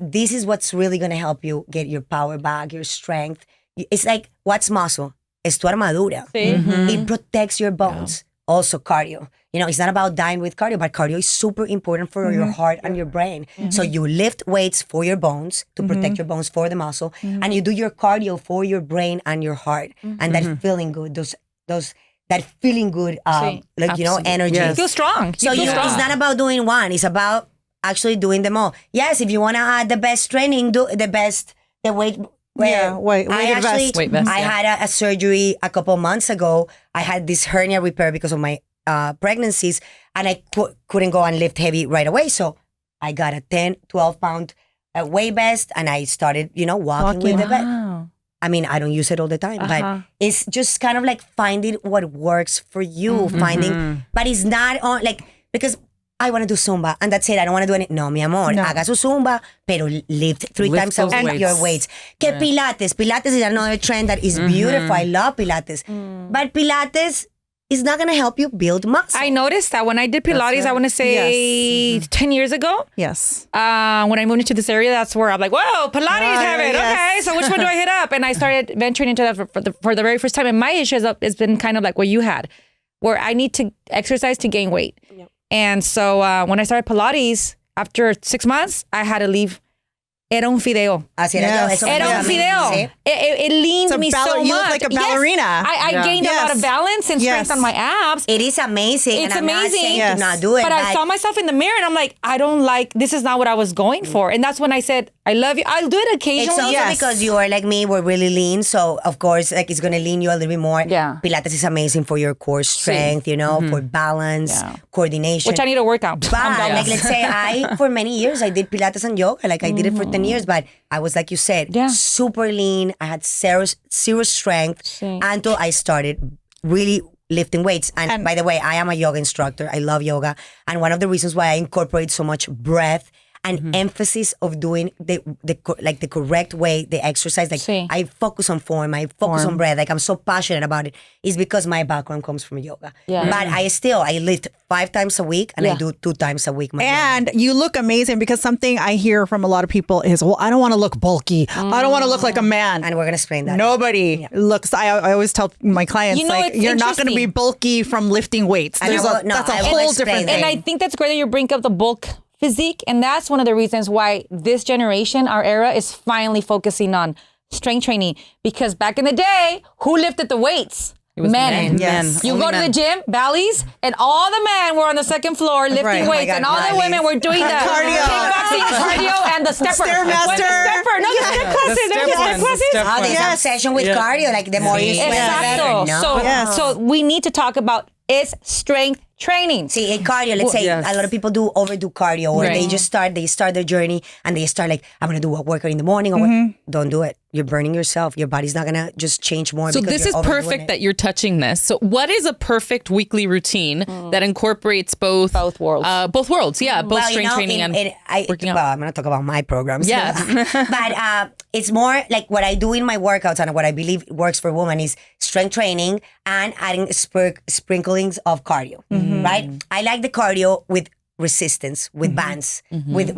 This is what's really going to help you get your power back, your strength. It's like, what's muscle? Es tu armadura. It protects your bones. Also cardio. It's not about dying with cardio, but cardio is super important for your heart and your brain. So you lift weights for your bones to protect your bones for the muscle, and you do your cardio for your brain and your heart, and that feeling good, that feeling good, energy. You feel strong. So it's not about doing one; it's about actually doing them all. Yes, if you want to add the best training, do the weight. Weighted vest. Weight vest, I had a surgery a couple months ago. I had this hernia repair because of my pregnancies, and I couldn't go and lift heavy right away. So I got a 10, 12-pound weight vest, and I started, walking with the vest. I mean, I don't use it all the time, but it's just kind of like finding what works for you, but it's not on, like, because I want to do Zumba, and that's it. I don't want to do any. No, mi amor, haga su Zumba, pero lift 3 times a week your weights. Que Pilates is another trend that is beautiful. I love Pilates, but Pilates is not going to help you build muscle. I noticed that when I did Pilates, I want to say 10 years ago. Yes. When I moved into this area, that's where I'm like, whoa, Pilates heaven. Okay, so which one do I hit up? And I started venturing into that for the very first time. And my issue has been kind of like what you had, where I need to exercise to gain weight. Yep. And so when I started Pilates, after 6 months, I had to leave. Era un fideo. Así era yo. Era un fideo. Sí. It leaned me so much. You look like a ballerina. Yes. I gained a lot of balance and strength on my abs. It is amazing. It's and I'm amazing. not saying to not do it. But I saw myself in the mirror and I'm like, I don't like, this is not what I was going for. And that's when I said, I love you. I'll do it occasionally. It's also because you are like me, we're really lean. So, of course, like it's going to lean you a little bit more. Yeah. Pilates is amazing for your core strength, for balance, coordination. Which I need to work out. But, like, let's say for many years, I did Pilates and yoga. Like, I did it for 10 years, but I was, like you said, super lean. I had zero strength until I started really lifting weights. And by the way, I am a yoga instructor. I love yoga. And one of the reasons why I incorporate so much breath an emphasis of doing the correct way, the exercise. Like Sí. I focus on form, I focus on breath. Like I'm so passionate about it. It's because my background comes from yoga. Yeah. But I lift 5 times a week and I do 2 times a week. My yoga. And you look amazing because something I hear from a lot of people is, well, I don't want to look bulky. I don't want to look like a man. And we're gonna explain that. Nobody looks. I always tell my clients, You know, like, it's you're not going to be interesting. bulky from lifting weights. And There's I will- no, that's a I will whole explain different that. thing. And I think that's great that you bring up the bulk physique. And that's one of the reasons why this generation, our era, is finally focusing on strength training. Because back in the day, who lifted the weights? Men. Yes. You Only go to men. the gym, Bally's, and all the men were on the second floor lifting Right. Oh weights, my and God, all the women were doing the Cardio. kickboxing, cardio, and the stepper. Stairmaster. Wait, the stepper. No, the step classes. The There's step the ones, step the classes. step Oh, this ones. obsession with cardio, like the more you sweat, the better. Exacto. No. So, Yes. so we need to talk about is strength training. See, in cardio, let's say yes. a lot of people overdo cardio, or Right. they start their journey and they start like, I'm gonna do a workout in the morning. Or don't do it. You're burning yourself. Your body's not gonna just change more. So because this you're is overdoing perfect it. that you're touching this. So what is a perfect weekly routine that incorporates both worlds. Both worlds, yeah, both Well, strength training and working out. Well, I'm gonna talk about my programs. Yeah. But it's more like what I do in my workouts and what I believe works for women is strength training and adding sprinklings of cardio. Right? I like the cardio with resistance, with bands, with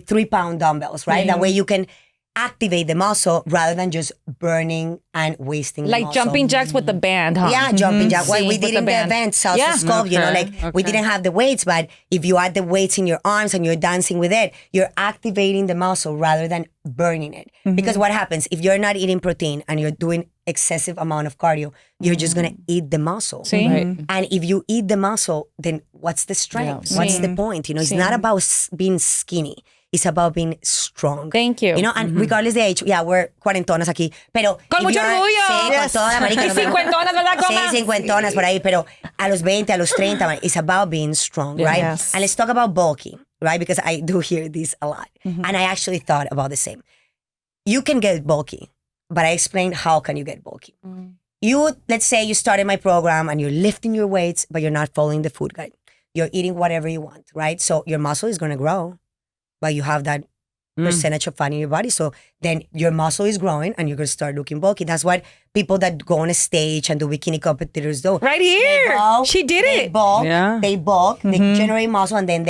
3-pound dumbbells. Right? That way you can activate the muscle rather than just burning and wasting the Like muscle. jumping jacks with the band, huh? Yeah, jumping jack. Well, Sí, we with did the in the band. event, salsa Yeah. sculpt, you know, Okay, like we didn't have the weights, but if you add the weights in your arms and you're dancing with it, you're activating the muscle rather than burning it. Because what happens if you're not eating protein and you're doing excessive amount of cardio, you're just gonna eat the muscle. Sí. Right. And if you eat the muscle, then what's the strength? What's the point? You know, it's not about being skinny. It's about being strong. Thank you. You know, and regardless the age, yeah, we're cuarentonas aquí, pero Con if mucho you're- orgullo. Sí, Yes. con toda, marica. Y no me- cincuentonas, ¿verdad, Coma? Sí, cincuentonas por ahí, pero a los 20, a los 30, man, it's about being strong, right? Yes. And let's talk about bulky, right? Because I do hear this a lot. And I actually thought about the same. You can get bulky, but I explained how can you get bulky. Let's say you started my program and you're lifting your weights, but you're not following the food guide. You're eating whatever you want, right? So your muscle is going to grow, but you have that percentage of fat in your body. So then your muscle is growing and you're going to start looking bulky. That's what people that go on a stage and do bikini competitors do. Right here. They bulk, She did they it. Bulk, Yeah. They bulk, they generate muscle, and then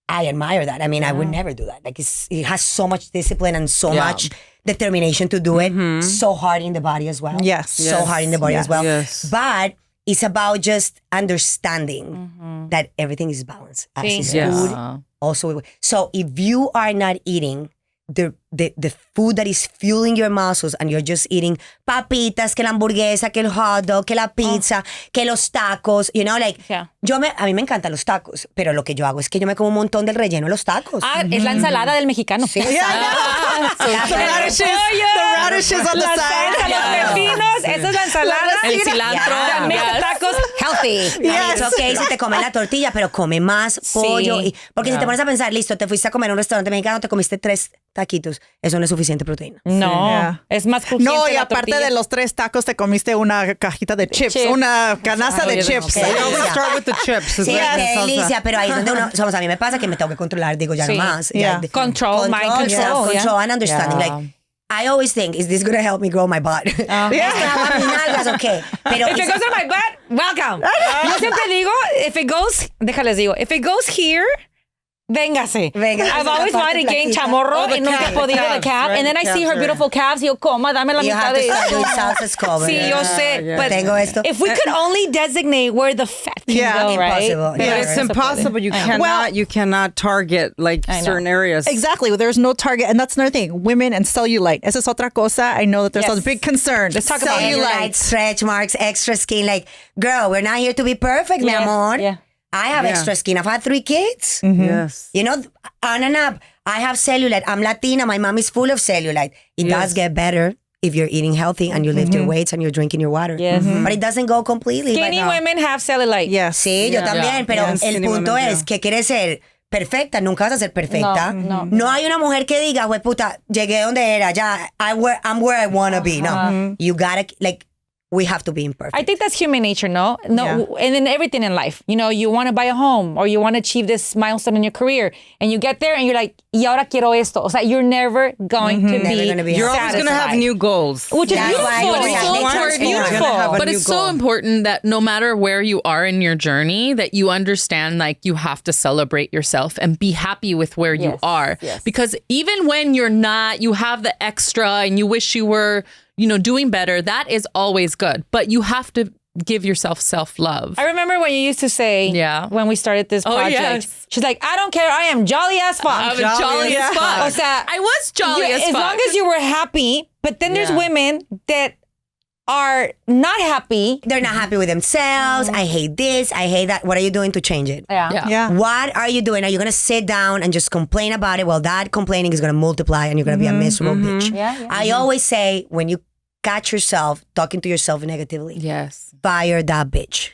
I admire that. I mean, I would never do that. Like it has so much discipline and so much determination to do it. So hard in the body as well. Yes. So hard in the body as well. Yes. But it's about just understanding that everything is balanced. As is Yes. food, also. So if you are not eating the food that is fueling your muscles and you're just eating papitas, que la hamburguesa, que el hot dog, que la pizza, que los tacos, you know, like, Yeah. a mí me encantan los tacos, pero lo que yo hago es que yo me como un montón del relleno de los tacos. Ah, es la ensalada del mexicano. Sí, The radishes on the La side. salsa, los pepinos, esa es la ensalada. El cilantro. También Yes. tacos healthy. Es okay si te comes la tortilla, pero come más pollo. Porque si te pones a pensar, listo, te fuiste a comer a un restaurante mexicano, te comiste 3 taquitos, eso no es suficiente proteína. No, Yeah. es más crujiente No, y la aparte tortilla. de los 3 tacos, te comiste una cajita de chips, Chips. una canasta de yeah, chips. okay. I always Delicia. start with the chips. Sí, It's like qué the salsa. delicia, pero ahí es donde uno, a mí me pasa que me tengo que controlar, digo, ya Sí. no más. Yeah. Ya, Control, mind control, Control yeah. and understanding. Yeah. Like, I always think, is this going to help me grow my butt? Esto hago mis nalgas, okay. Pero If it goes in my butt, welcome. Yo siempre digo, if it goes, déjales digo, if it goes here, véngase. Véngase. I've always La parte wanted to gain flaquita. chamorro Oh, the y nunca he calf, podido the the calf. calves, And then I right, see her calves, beautiful calves y yo, coma, dame la you mitad have de to start doing eso. salsa sculpt. Sí, yo sé. yeah. But Tengo esto. if we could only designate where the fat can Yeah. go, right? Impossible. Pero Yeah. It's no se puede. impossible. You cannot target like I know. certain areas. Exactly. There's no target. And that's another thing. Women and cellulite. Esa es otra cosa. I know that there's Yes. a big concern. Let's talk about Cellulite, stretch marks, extra skin. Like, girl, we're not here to be perfect, mi Yeah, amor. yeah. I have Yeah. extra skin. I've had 3 kids. Yes. You know, on and up. I have cellulite. I'm Latina. My mom is full of cellulite. It does get better if you're eating healthy and you lift your weights and you're drinking your water. Yes. But it doesn't go completely. Skinny but, women have cellulite. Yes. Sí, yo también. Pero Yes, el skinny punto women, es que quieres ser perfecta. Nunca vas a ser perfecta. No. hay una mujer que diga, güey, puta, llegué donde era. Ya, I'm where I want to be. No. You gotta, like, we have to be imperfect. I think that's human nature, no? And in everything in life. You know, you want to buy a home or you want to achieve this milestone in your career and you get there and you're like, y ahora quiero esto. O sea, you're never going to be You're always going to have new goals. Which is beautiful. It's beautiful. But it's so important that no matter where you are in your journey, that you understand like you have to celebrate yourself and be happy with where you are. Yes. Because even when you're not, you have the extra and you wish you were, doing better, that is always good. But you have to give yourself self-love. I remember when you used to say, when we started this project, she's like, I don't care, I am jolly as fuck. I'm jolly as fuck. O sea, I was jolly as fuck. As long as you were happy, but then there's women that are not happy. They're not happy with themselves. I hate this. I hate that. What are you doing to change it? Yeah. What are you doing? Are you going to sit down and just complain about it? Well, that complaining is going to multiply and you're going to be a miserable bitch. I always say, when you catch yourself talking to yourself negatively, fire that bitch.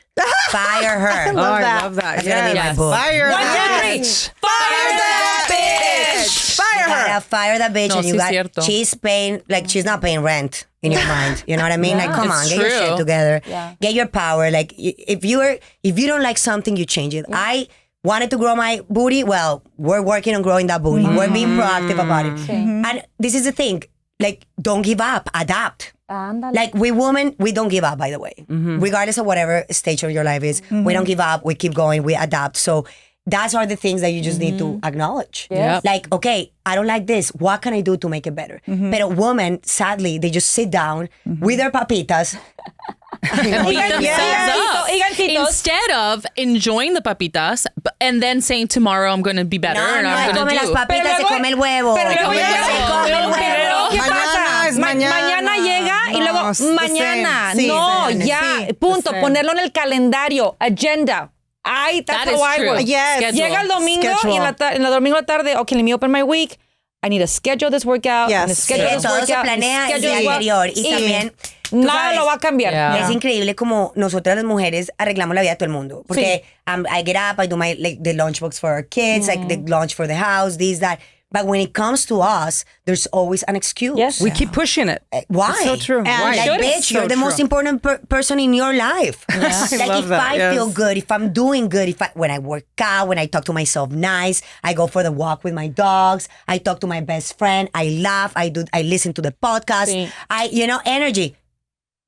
Fire her. I love that. I love that. That's going to be my book. Fire that bitch. Fire that bitch. Fire her. Gotta fire that bitch, No, and you sí got cierto. she's paying, like, she's not paying rent in your mind. You know what I mean? Like, come on, It's get your shit true. together. Get your power. Like, if you don't like something, you change it. I wanted to grow my booty. Well, we're working on growing that booty. We're being proactive about it. And this is the thing. Like, don't give up. Adapt. Like, we women, we don't give up, by the way. Regardless of whatever stage of your life is, we don't give up. We keep going. We adapt. So that's are the things that you just need to acknowledge. Like, okay, I don't like this. What can I do to make it better? But a woman, sadly, they just sit down with their papitas And beat themselves up Gigantitos. instead of enjoying the papitas and then saying tomorrow I'm going to be better and I'm come going las to do. papitas, se come el huevo. Pero luego come el llega- huevo. come el huevo. ¿Qué Mañana pasa? es mañana. Mañana llega y No, luego it's the mañana. same. Sí, No, sí, ya, sí, punto. the same. Ponerlo en el calendario, agenda. That's That how is I true. work. Yes. Schedule. Llega el domingo Schedule. y en la domingo a la tarde, okay, let me open my week. I need to schedule this workout. Yes. I need to schedule Sí, this todo se workout. planea el schedule día this work- anterior. Y también, tú nada sabes, lo va a cambiar. Yeah. es increíble como nosotras las mujeres arreglamos la vida de todo el mundo. Porque I get up, I do my the lunchbox for our kids, like the lunch for the house, this, that. But when it comes to us, there's always an excuse. Yes. We keep pushing it. Why? It's so true. Why? Like, bitch, you're the most important person in your life. Like, love if that, I yes. feel good, if I'm doing good, when I work out, when I talk to myself nice, I go for the walk with my dogs, I talk to my best friend, I laugh, I listen to the podcast, Sí. Energy.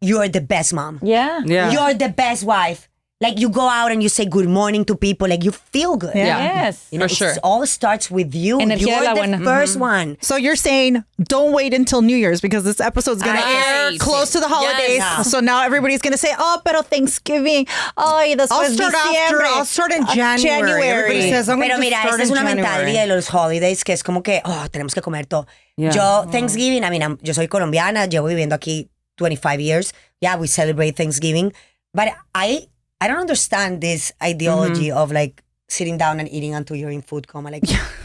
You're the best mom. Yeah. Yeah. You're the best wife. Like, you go out and you say good morning to people, like, you feel good. Yes. You know, For sure. it all starts with you. Energía de You're la the buena. first one. So you're saying don't wait until New Year's because this episode's going to air Right. close to the holidays. Yes. So now everybody's going to say, oh, pero Thanksgiving. Ay, I'll después start diciembre. I'll start in January. Everybody says, I'm Pero going to mira, start esta es in una January. mentalidad de los holidays que es como que, tenemos que comer todo. Yeah. Yo, Thanksgiving, yo soy colombiana, llevo viviendo aquí 25 years. Yeah, we celebrate Thanksgiving. But I don't understand this ideology of like sitting down and eating until you're in food coma. Like,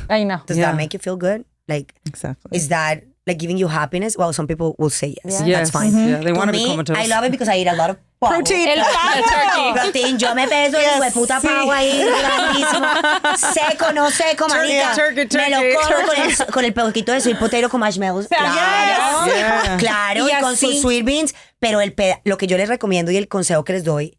I know. does that make you feel good? Like, Exactly. is that like giving you happiness? Well, some people will say yes. Yes. That's fine. Yeah, they To want to be me, comatose. I love it because I eat a lot of pavo. Protein. El pavo. Protein, yo me peso el puta pavo ahí grandísimo. Seco, no seco, manica. turkey, Me lo como con el poquito de sweet potato con marshmallows. Claro, Yeah. claro, y con sus sweet beans. Pero lo que yo les recomiendo y el consejo que les doy,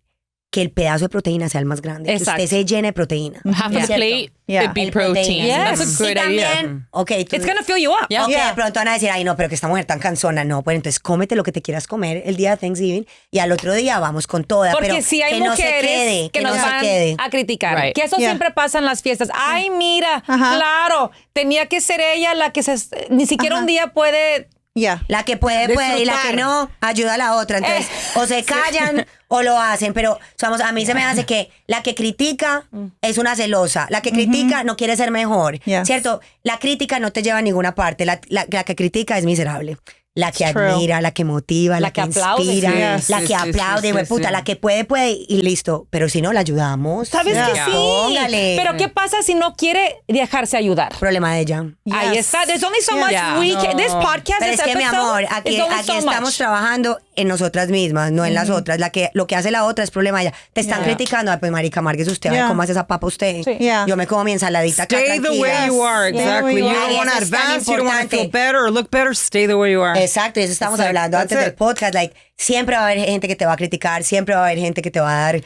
que el pedazo de proteína sea el más grande. Exacto. Que usted se llene de proteína. Half a ¿Cierto? plate, Yeah. it'd be El protein. Yes. That's a Y good idea. también, okay, It's going to fill you up. Yeah. Ok, Yeah. de pronto van a decir, ay, no, pero que esta mujer tan cansona. No, pues entonces cómete lo que te quieras comer el día de Thanksgiving y al otro día vamos con toda. Porque pero si hay que no se mujeres quede, que no nos se van quede. a criticar. Right. Que eso Yeah. siempre pasa en las fiestas. Ay, mira, claro, tenía que ser ella la que ni siquiera un día puede... Yeah. La que puede, puede, y la que no, ayuda a la otra. Entonces, o se callan o lo hacen. Pero, a mí se me hace que la que critica es una celosa. La que critica no quiere ser mejor. Yes. ¿Cierto? La crítica no te lleva a ninguna parte. La que critica es miserable. La que admira, la que motiva, la que aplaude, inspira, sí. la Sí, que sí, aplaude, sí, güey, sí, puta, sí. la que puede y listo. Pero si no, la ayudamos. ¿Sabes que sí? Póngale. Pero ¿qué pasa si no quiere dejarse ayudar? Problema de ella. Ahí está. There's only so much Yeah. we can... This podcast, Pero this es que, mi episode, amor, there's aquí only so estamos much. trabajando en nosotras mismas, no en las otras. Lo que hace la otra es problema de ella. Te están criticando, ay, pues marica, márguese usted, ay, ¿cómo hace esa papa usted? Yeah. Yo me como mi ensaladita acá Stay the way tranquila. you are, exactly. You don't want to Eso es tan advance, you don't want to feel importante. better or look better, stay the way you are. Exacto, y eso estamos That's it, hablando that's antes del it. podcast. Like, siempre va a haber gente que te va a criticar, siempre va a haber gente que te va a dar,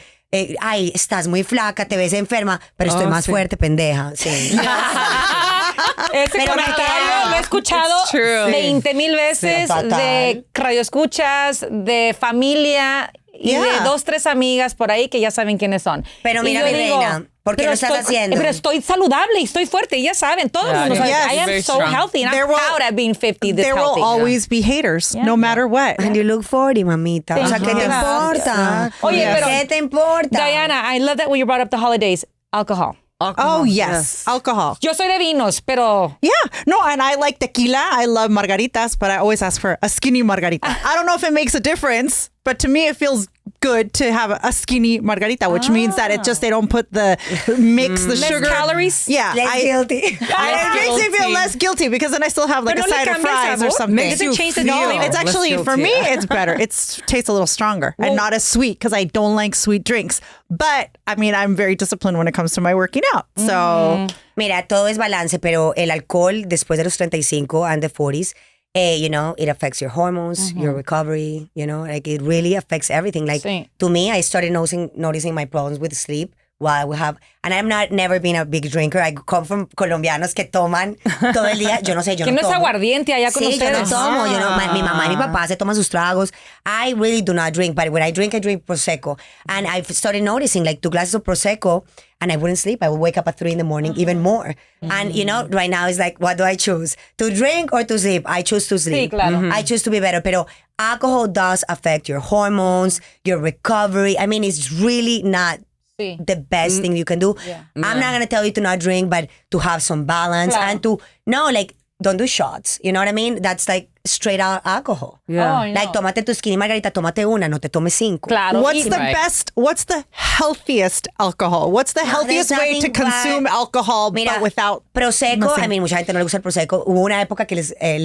ay, estás muy flaca, te ves enferma, pero estoy más fuerte, pendeja. Sí. Ese Pero comentario lo he escuchado It's true. 20,000 veces Total. de radioescuchas, de familia y de 2, 3 amigas por ahí que ya saben quiénes son. Pero Y mira, yo mi reina, ¿por qué pero lo estás haciendo? Pero estoy saludable y estoy fuerte, y ya saben, todo el mundo sabe. Yes. I am Very so strong. healthy and There I'm will- proud at being 50 this There healthy. will always be haters, no matter what. And you look 40, mamita. O sea, ¿qué te importa? Oye, pero ¿Qué te importa? Diana, I love that when you brought up the holidays, alcohol. Oh, yes. Alcohol. Yo soy de vinos, pero Yeah. No, and I like tequila. I love margaritas, but I always ask for a skinny margarita. I don't know if it makes a difference, but to me it feels good to have a skinny margarita, which means that they don't put the mix, the less sugar. calories. Yeah. Less guilty. It makes me feel less guilty because then I still have like Pero a no le side of cambia el fries or sabor. something. Makes you Doesn't change the feel taste. It's less actually, for guilty. me, it's better. It tastes a little stronger and not as sweet because I don't like sweet drinks. But, I mean, I'm very disciplined when it comes to my working out. So, Mira, todo es balance, pero el alcohol después de los 35 and the 40s, you know, it affects your hormones, your recovery, you know, like it really affects everything. Like Sí. to me, I started noticing my problems with sleep while we have, and I'm never been a big drinker. I come from colombianos que toman todo el día. Yo no sé, yo que no no es tomo. aguardiente allá con Sí, yo no ustedes. tomo. Yo no, mi mamá y mi papá se toman sus tragos. I really do not drink, but when I drink Prosecco. And I've started noticing like 2 glasses of Prosecco and I wouldn't sleep. I would wake up at 3 a.m, even more. And you know, right now it's like, what do I choose? To drink or to sleep? I choose to sleep. Sí, claro. I choose to be better. Pero alcohol does affect your hormones, your recovery. I mean, it's really not Sí. the best thing you can do. I'm not going to tell you to not drink, but to have some balance Claro. and to, no, like, don't do shots. You know what I mean? That's like straight out alcohol. Yeah. Oh, I know. Like, tómate tu skinny margarita, tómate una, no te tomes 5. Claro. what's y- the Right. best, what's the healthiest alcohol? What's the healthiest there's way to nothing consume but- alcohol, Mira, but without Prosecco, nothing? I mean, mucha gente no le gusta el Prosecco. Hubo una época que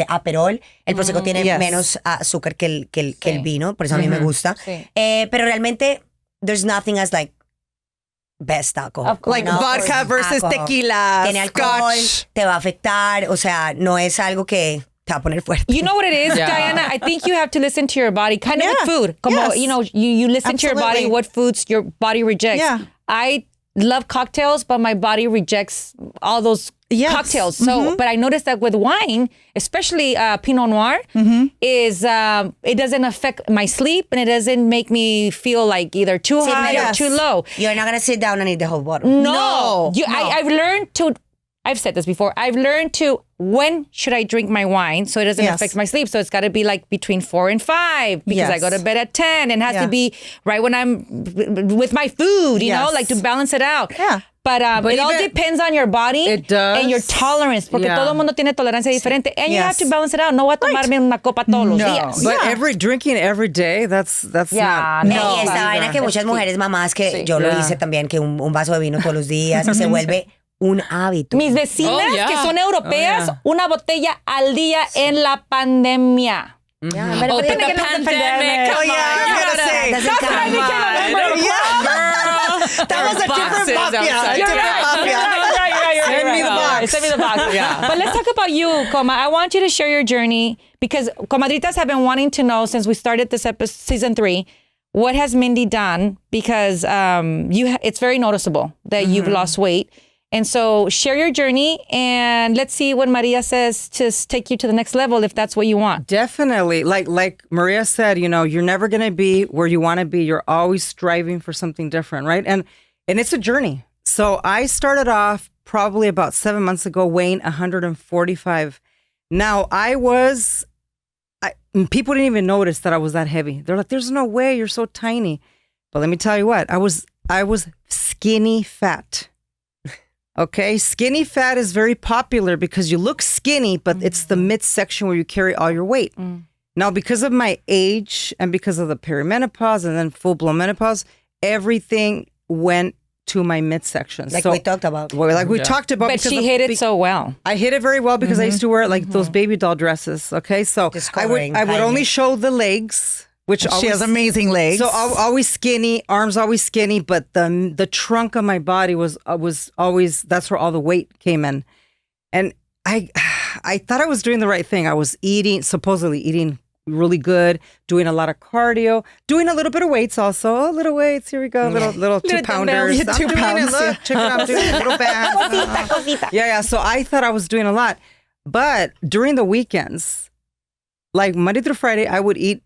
Aperol, el Prosecco tiene Yes. menos azúcar que el vino, por eso a mí me gusta. Sí. Pero realmente, there's nothing as like best alcohol. Of course. like No, vodka versus alcohol. tequila, Tiene alcohol, scotch? te va a afectar, o sea, no es algo que te va a poner fuerte. You know what it is, Yeah. Diana? I think you have to listen to your body, kind of with Yeah. food. Como, Yes. you know, you listen to your body, Absolutely. what foods your body rejects. Yeah. I love cocktails, but my body rejects all those Yes. cocktails. So, but I noticed that with wine, especially Pinot Noir, is it doesn't affect my sleep and it doesn't make me feel like either too high or yes. too low. You're not gonna sit down and eat the whole bottle. No. I've learned to, I've said this before, I've learned to, when should I drink my wine so it doesn't Yes. affect my sleep? So it's got to be like between 4 and 5 because I Yes. go to bed at 10 and it has Yeah. to be right when I'm with my food, you know, Yes. like to balance it out. Yeah. But it all even- depends on your body It does. and your tolerance, porque Yeah. todo el mundo tiene tolerancia diferente. And you have Yes. to balance it out. No voy a tomarme una copa todos los días. But drinking every day, that's Yeah, not. no. Y esta vaina que muchas mujeres mamás, que yo lo hice también, que un vaso de vino todos los días se vuelve un hábito. Mis vecinas Oh, yeah. que son europeas, una botella al día en la pandemia. Ya, pero Oh, tiene but que the no pandemic, defender. come Oh, yeah, I was gonna say. Doesn't count. That was a different mafia. You're right. Send me the box. Send me the box. But let's talk about you, Coma. I want you to share your journey because Comadritas have been wanting to know since we started this episode, season 3, what has Mindy done? Because it's very noticeable that you've lost weight. And so share your journey and let's see what Maria says to take you to the next level if that's what you want. Definitely. Like Maria said, you know, you're never going to be where you want to be. You're always striving for something different, right? And it's a journey. So I started off probably about 7 months ago weighing 145. Now people didn't even notice that I was that heavy. They're like, there's no way, you're so tiny. But let me tell you what, I was skinny fat. Okay, skinny fat is very popular because you look skinny, but it's the midsection where you carry all your weight. Now, because of my age and because of the perimenopause and then full-blown menopause, everything went to my midsection. Like we talked about. We talked about. But because she of- hid it so well. I hid it very well because I used to wear like those baby doll dresses. Okay, so Just I covering, would hiding only it. show the legs which She has amazing legs. So always skinny, arms always skinny, but the trunk of my body was always, that's where all the weight came in. And I thought I was doing the right thing. I was supposedly eating really good, doing a lot of cardio, doing a little bit of weights also. Little weights, here we go, little 2-pounders. Yeah, 2 pounds. Look, check it out, I'm doing little bands. Yeah. So I thought I was doing a lot. But during the weekends, like Monday through Friday, I would eat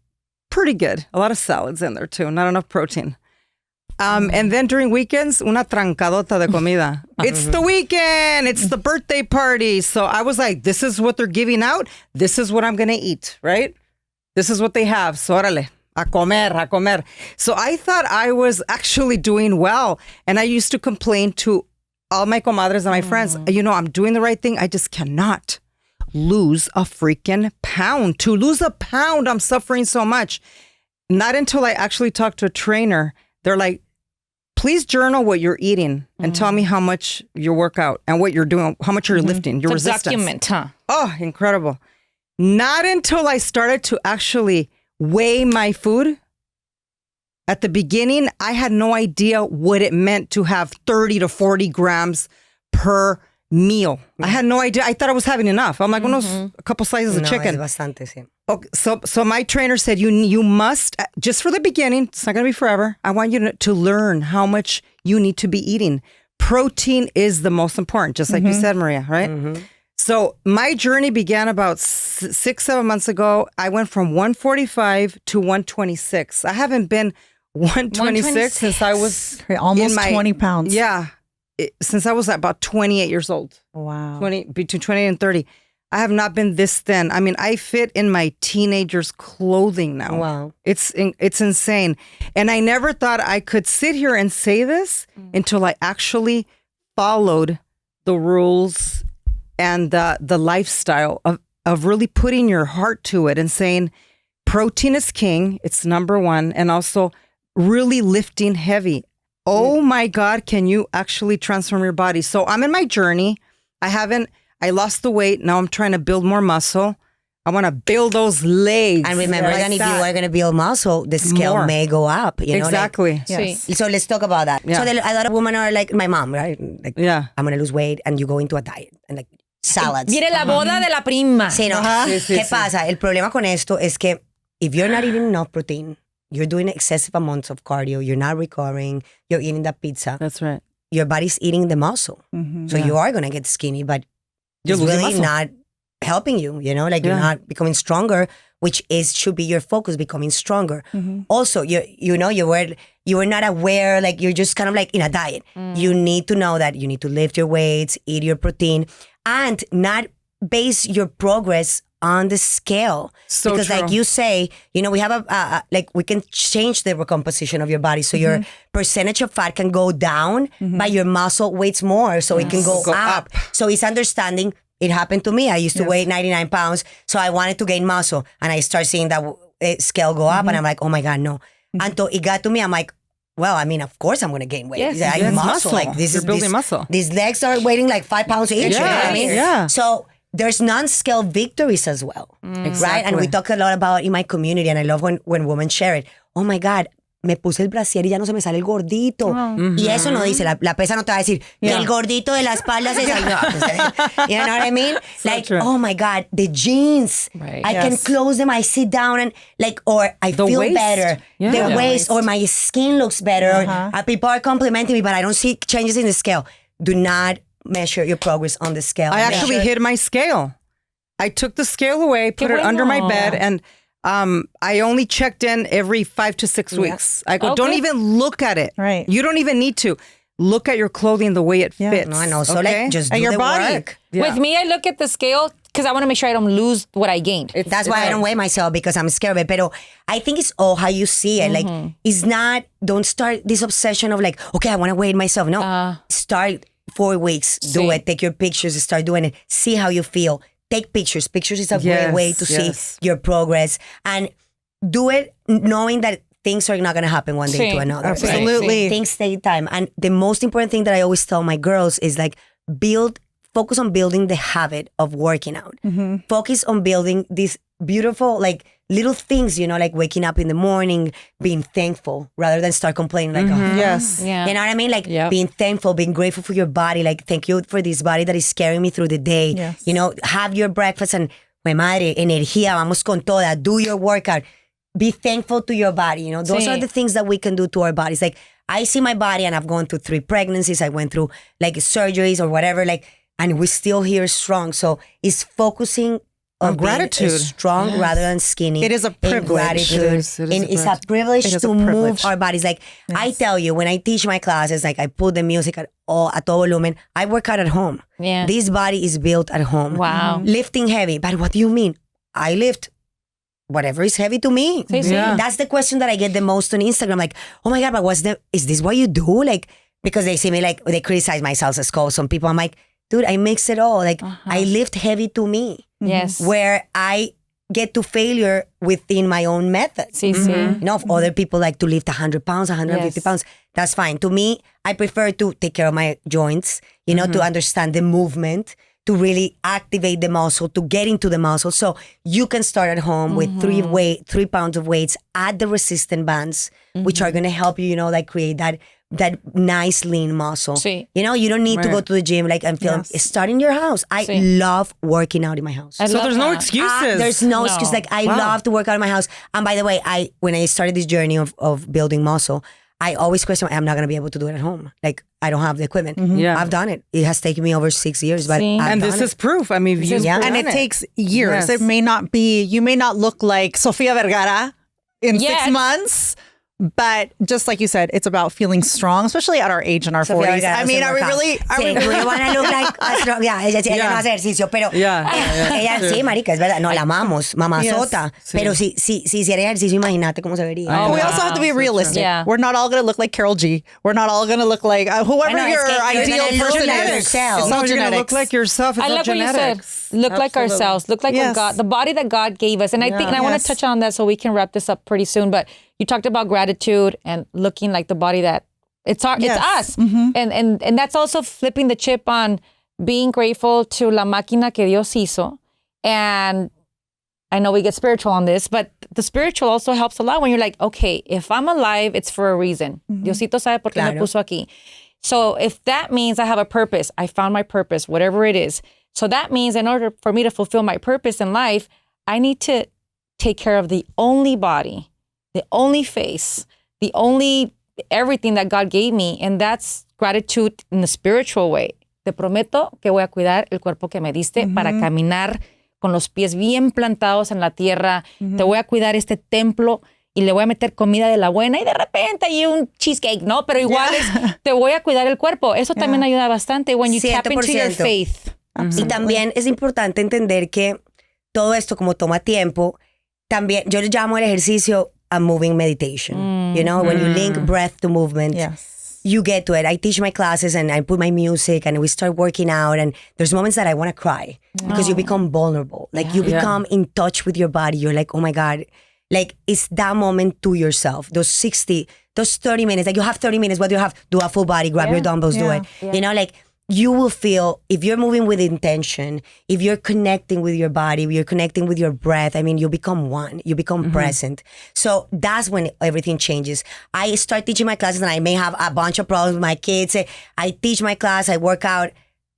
pretty good. A lot of salads in there too, not enough protein. And then during weekends, una trancadota de comida. It's the weekend. It's the birthday party. So I was like, this is what they're giving out. This is what I'm going to eat, right? This is what they have. So órale, a comer. So I thought I was actually doing well. And I used to complain to all my comadres and my friends, I'm doing the right thing. I just cannot lose a freaking pound. To lose a pound, I'm suffering so much. Not until I actually talked to a trainer. They're like, please journal what you're eating and tell me how much your workout and what you're doing, how much you're lifting, your resistance. Document, huh? Oh, incredible. Not until I started to actually weigh my food. At the beginning, I had no idea what it meant to have 30 to 40 grams per meal. I had no idea. I thought I was having enough. I'm like, a couple slices of chicken. Es bastante, sí. Okay, so my trainer said, you must, just for the beginning, it's not going to be forever. I want you to learn how much you need to be eating. Protein is the most important, just like you said, Maria, right? So my journey began about 6-7 months ago. I went from 145 to 126. I haven't been 126 since I was almost 20 pounds. Yeah. Since I was about 28 years old. Wow. Between 28 and 30. I have not been this thin. I mean, I fit in my teenager's clothing now. Wow. It's insane. And I never thought I could sit here and say this until I actually followed the rules and the lifestyle of really putting your heart to it and saying protein is king. It's number one. And also really lifting heavy. Oh my God, can you actually transform your body? So I'm in my journey. I lost the weight. Now I'm trying to build more muscle. I want to build those legs. And remember like that if you are going to build muscle, the scale More. may go up. Exactly. So let's talk about that. Yeah. So a lot of women are like my mom, right? Like, Yeah. I'm going to lose weight, and you go into a diet and like salads. Mire la boda de la prima. Sí, no. ¿Qué pasa? El problema con esto es que if you're not eating enough protein, you're doing excessive amounts of cardio, you're not recovering, you're eating that pizza, That's right. your body's eating the muscle. So you are going to get skinny, but You're it's losing really muscle. not helping you, like you're not becoming stronger, which should be your focus, becoming stronger. Also, you were not aware, like you're just kind of like in a diet. You need to know that you need to lift your weights, eat your protein, and not base your progress on the scale. So because true. like you say, we have we can change the recomposition of your body. So your percentage of fat can go down, but your muscle weighs more. So it can go up. So it's understanding. It happened to me. I used to weigh 99 pounds. So I wanted to gain muscle. And I start seeing that scale go up. And I'm like, oh my God, no. Until it got to me, I'm like, well, I mean, of course I'm going to gain weight. Yes, I yes, muscle. muscle. Like this You're is building muscle. These legs are weighing like 5 pounds each. You know what I mean? Yeah. So there's non-scale victories as well, right? And we talk a lot about in my community, and I love when women share it. Oh my God, me puse el brasier y ya no se me sale el gordito. Y eso no dice, la pesa no te va a decir, que el gordito de la espalda se salió. You know what I mean? So like, true. oh my God, the jeans. Right. I can close them, I sit down and or I The feel waist. better. Yeah. The Yeah. waist, or my skin looks better. Or, people are complimenting me, but I don't see changes in the scale. Do not measure your progress on the scale. I actually Measure- hid my scale. I took the scale away, put it under my bed, and I only checked in every 5 to 6 weeks. I go, don't even look at it. Right. You don't even need to. Look at your clothing the way it fits. No, I know. So okay? like, just And do your the body. work. With me, I look at the scale because I want to make sure I don't lose what I gained. That's why I don't weigh myself, because I'm scared of it. But I think it's all how you see it. Like, it's not, don't start this obsession of like, okay, I want to weigh myself. No, start 4 weeks, do it, take your pictures, start doing it, see how you feel. Take pictures. Pictures is a great way to see your progress, and do it knowing that things are not going to happen one day to another. Absolutely. Things take time. And the most important thing that I always tell my girls is like, focus on building the habit of working out. Focus on building this beautiful, like little things, you know, like waking up in the morning, being thankful rather than start complaining like, oh, Yes. Yeah. you know what I mean? Like being thankful, being grateful for your body. Like, thank you for this body that is carrying me through the day. Yes. You know, have your breakfast and, my madre, energía, vamos con toda, do your workout. Be thankful to your body. You know, those are the things that we can do to our bodies. Like, I see my body and I've gone through 3 pregnancies. I went through like surgeries or whatever, like, and we're still here strong. So it's focusing on gratitude. being strong rather than skinny. It is a privilege. In gratitude. It is And a it's a privilege It is to a move privilege. our bodies. Like, I tell you, when I teach my classes, like I put the music at todo volumen. I work out at home. Yeah. This body is built at home. Wow. Lifting heavy. But what do you mean? I lift whatever is heavy to me. Sí, sí. Yeah. That's the question that I get the most on Instagram. Like, oh my God, but is this what you do? Like, because they see me like, they criticize my salsa sculpt. Some people, I'm like, dude, I mix it all. Like, I lift heavy to me. Yes. Where I get to failure within my own method. Sí, sí. You know, if other people like to lift 100 pounds, 150 Yes. pounds, that's fine. To me, I prefer to take care of my joints, you know, to understand the movement, to really activate the muscle, to get into the muscle. So you can start at home with 3 pounds of weights, add the resistant bands, which are going to help you, you know, like create that nice lean muscle. Sí. You know, you don't need to go to the gym like and feel start in your house. I love working out in my house. I So love there's no that. excuses. There's no excuse. Like, I love to work out in my house. And by the way, when I started this journey of building muscle, I always question, I'm not going to be able to do it at home. Like, I don't have the equipment. Yeah. I've done it. It has taken me over 6 years, but See? I've And done this it. is proof. I mean, you Yeah. And it takes years. Yes. It may not be, you may not look like Sofia Vergara in Yes. 6 months. But just like you said, it's about feeling strong, especially at our age in our Sofía 40s. Vergara I mean, doesn't are we work out. really? Are Sí, we we want to look like a strong. Yeah, ella no hace ejercicio, pero ella sí, marica, es verdad. No, la amamos, mamazota. Sí. Pero si hiciera ejercicio, imagínate cómo se vería. But we also have to be realistic. Yeah. We're not all going to look like Carol G. We're not all going to look like whoever I know, your it's que you're ideal gonna look person like is. yourself. It's No, all you're gonna genetics. look like yourself. It's I all like what you genetics. said. Look like Absolutely. ourselves. Look like what Yes. God, the body that God gave us. And I think, and I want Yes. to touch on that so we can wrap this up pretty soon. But you talked about gratitude and looking like the body that it's our, Yes. it's us. And that's also flipping the chip on being grateful to la máquina que Dios hizo. And I know we get spiritual on this, but the spiritual also helps a lot when you're like, okay, if I'm alive, it's for a reason. Diosito sabe por qué me Claro. puso aquí. So if that means I have a purpose, I found my purpose, whatever it is. So that means in order for me to fulfill my purpose in life, I need to take care of the only body, the only face, the only everything that God gave me. And that's gratitude in the spiritual way. Te prometo que voy a cuidar el cuerpo que me diste para caminar con los pies bien plantados en la tierra. Te voy a cuidar este templo y le voy a meter comida de la buena y de repente hay un cheesecake, ¿no? Pero igual te voy a cuidar el cuerpo. Eso también ayuda bastante when you tap into your 100%. faith. Y también es importante entender que todo esto, como toma tiempo, también yo le llamo el ejercicio a moving meditation. You know, when you link breath to movement, Yes. you get to it. I teach my classes and I put my music and we start working out, and there's moments that I want to cry because you become vulnerable. Like you become in touch with your body. You're like, oh my God. Like, it's that moment to yourself. Those 30 minutes. Like, you have 30 minutes. What do you have? Do a full body, grab your dumbbells, do it. You know, like, you will feel, if you're moving with intention, if you're connecting with your body, you're connecting with your breath, I mean, you become one. You become present. So that's when everything changes. I start teaching my classes and I may have a bunch of problems with my kids. I teach my class, I work out,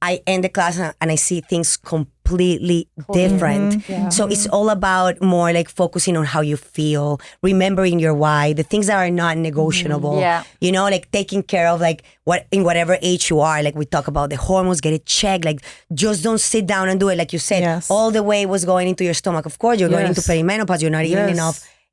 I end the class and I see things completely different. So it's all about more like focusing on how you feel, remembering your why, the things that are not negotiable. Yeah. You know, like taking care of like what in whatever age you are. Like we talk about the hormones, get it checked. Like just don't sit down and do it. Like you said, Yes. all the way was going into your stomach. Of course, you're going into perimenopause. You're not eating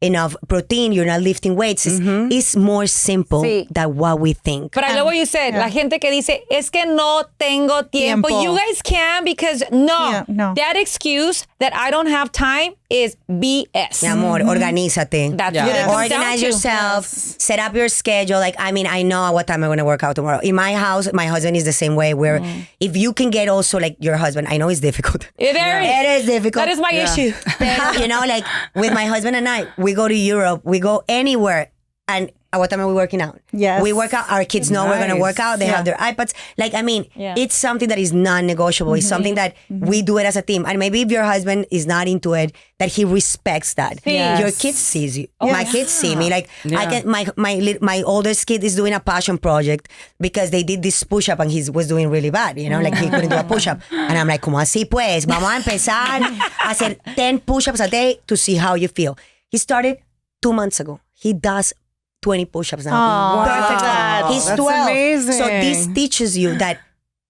enough protein. You're not lifting weights. It's more simple Sí. than what we think. But I love what you said. La gente que dice, es que no tengo tiempo. Tiempo. You guys can because no. Yeah, no. That excuse that I don't have time is BS. Mi amor, organízate. That's what it comes down Organize to. yourself. Set up your schedule. Like, I mean, I know what time I'm going to work out tomorrow. In my house, my husband is the same way where if you can get also like your husband, I know it's difficult. It It is difficult. That is my issue. Pero, you know, like with my husband and I, we go to Europe, we go anywhere. And At what time are we working out? Yes. We work out. Our kids know we're going to work out. They have their iPads. Like, I mean, it's something that is non-negotiable. It's something that we do it as a team. And maybe if your husband is not into it, that he respects that. Yes. Your kids sees you. My kids see me. Like, I can. My oldest kid is doing a passion project because they did this push-up and he was doing really bad. You know, like he couldn't do a push-up. And I'm like, ¿cómo así pues? Vamos a empezar a hacer 10 push-ups a day to see how you feel. He started 2 months ago. He does 20 push-ups now. Perfect. Wow. He's That's 12. amazing. So this teaches you that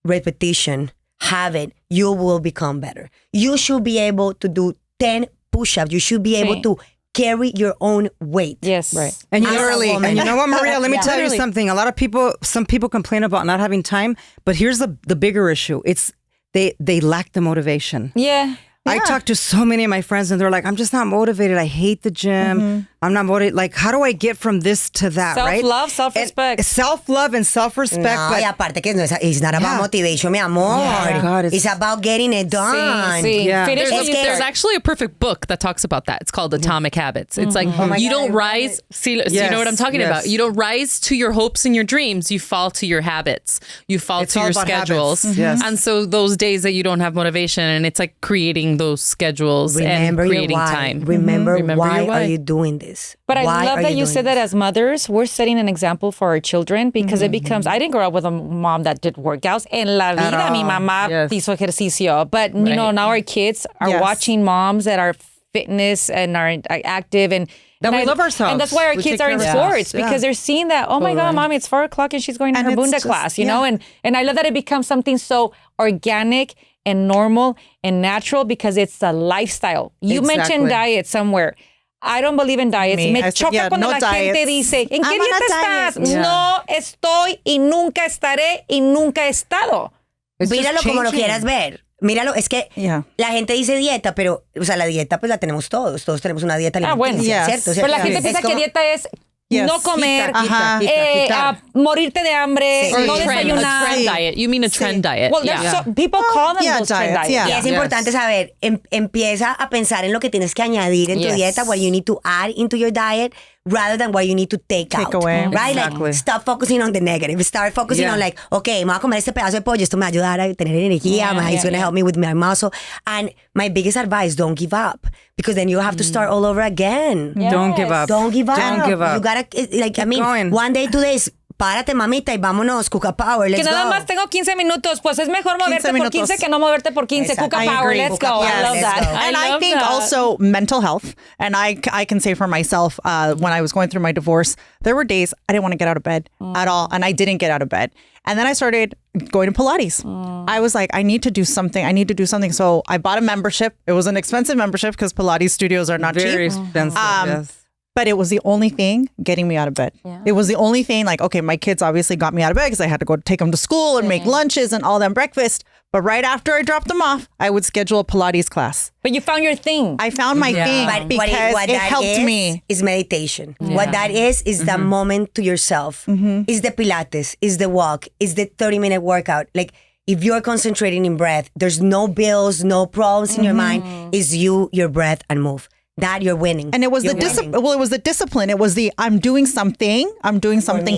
repetition, habit, you will become better. You should be able to do 10 push-ups. You should be able to carry your own weight. Yes. Right. And you As a literally, woman. and you know what, Maria? Let me tell you Literally. something. A lot of people, some people complain about not having time, but here's the bigger issue. It's they lack the motivation. Yeah. I talk to so many of my friends and they're like, I'm just not motivated. I hate the gym. I'm not motivated. Like, how do I get from this to that, right? Self-love, self-respect. And self-love and self-respect. No, but y aparte que no es, it's not about motivation, mi amor. Yeah. God, it's about getting it done. Sí. Yeah. Finish what There's you There's start. actually a perfect book that talks about that. It's called Atomic Habits. It's like you don't rise. See, so you know what I'm talking about. You don't rise to your hopes and your dreams. You fall to your habits. You fall It's to all your about schedules. habits. Yes. And so those days that you don't have motivation, and it's like creating those schedules Remember and your creating why. time. Remember Remember your why why. are you doing this? But I Why love are that you doing said that this? as mothers, we're setting an example for our children because it becomes, I didn't grow up with a mom that did workouts. En la vida, mi mamá hizo ejercicio. But, you know, now our kids are watching moms that are fitness and are active and we love ourselves. And that's why our We kids take are in care of sports ourselves. Yeah. because they're seeing that, oh my God, mommy, it's 4:00 and she's going to And her it's Bunda just- class, you know? And I love that it becomes something so organic and normal and natural because it's a lifestyle. You mentioned Exactly. diet somewhere. I don't believe in diets. Me, Me I said, choca cuando no la gente diets. dice, ¿en qué I'm on dieta a estás? diet. No estoy y nunca estaré y nunca he estado. It's just Míralo como lo changing. quieras ver. Míralo, es que la gente dice dieta, pero, o sea, la dieta pues la tenemos todos. Todos tenemos una dieta bueno. alimenticia, Yes. ¿cierto? Pero la gente Es piensa que como- dieta es no comer, Quita, morirte de hambre, Or no a trend desayunar. diet. You mean a trend diet? Well, there's people call them those trend diets, diets. Y es importante saber, empieza a pensar en lo que tienes que añadir en tu Yes. dieta, what you need to add into your diet, rather than what you need to take out. away. Right? Exactly. Like, stop focusing on the negative. Start focusing on like, okay, me voy a comer este pedazo de pollo, esto me va a ayudar a tener energía, it's going to help me with my muscle. And my biggest advice, don't give up. Because then you have to start all over again. Don't give up. Don't give up. Don't give up. You gotta, like, I mean, going. one day, 2 days, párate, mamita, y vámonos, CUCA Power, let's Que nada go. más tengo 15 minutos. Pues es mejor moverte 15 por 15 minutos. que no moverte por 15. Exacto. CUCA I Power, agree. let's CUCA go. Power, I love let's that. go. And I love think that. also mental health. And I can say for myself, when I was going through my divorce, there were days I didn't want to get out of bed at all. And I didn't get out of bed. And then I started going to Pilates. I was like, I need to do something. So I bought a membership. It was an expensive membership because Pilates studios are not Very cheap. expensive. Yes. But it was the only thing getting me out of bed. It was the only thing like, okay, my kids obviously got me out of bed because I had to go take them to school and make lunches and all that breakfast. But right after I dropped them off, I would schedule a Pilates class. But you found your thing. I found my thing But because what it that helped me. is meditation. What that is the moment to yourself. Is the Pilates, is the walk, is the 30-minute workout. Like, if you're concentrating in breath, there's no bills, no problems in your mind. It's you, your breath, and move. That you're winning. And it was You're the winning. it was the discipline. It was the I'm doing something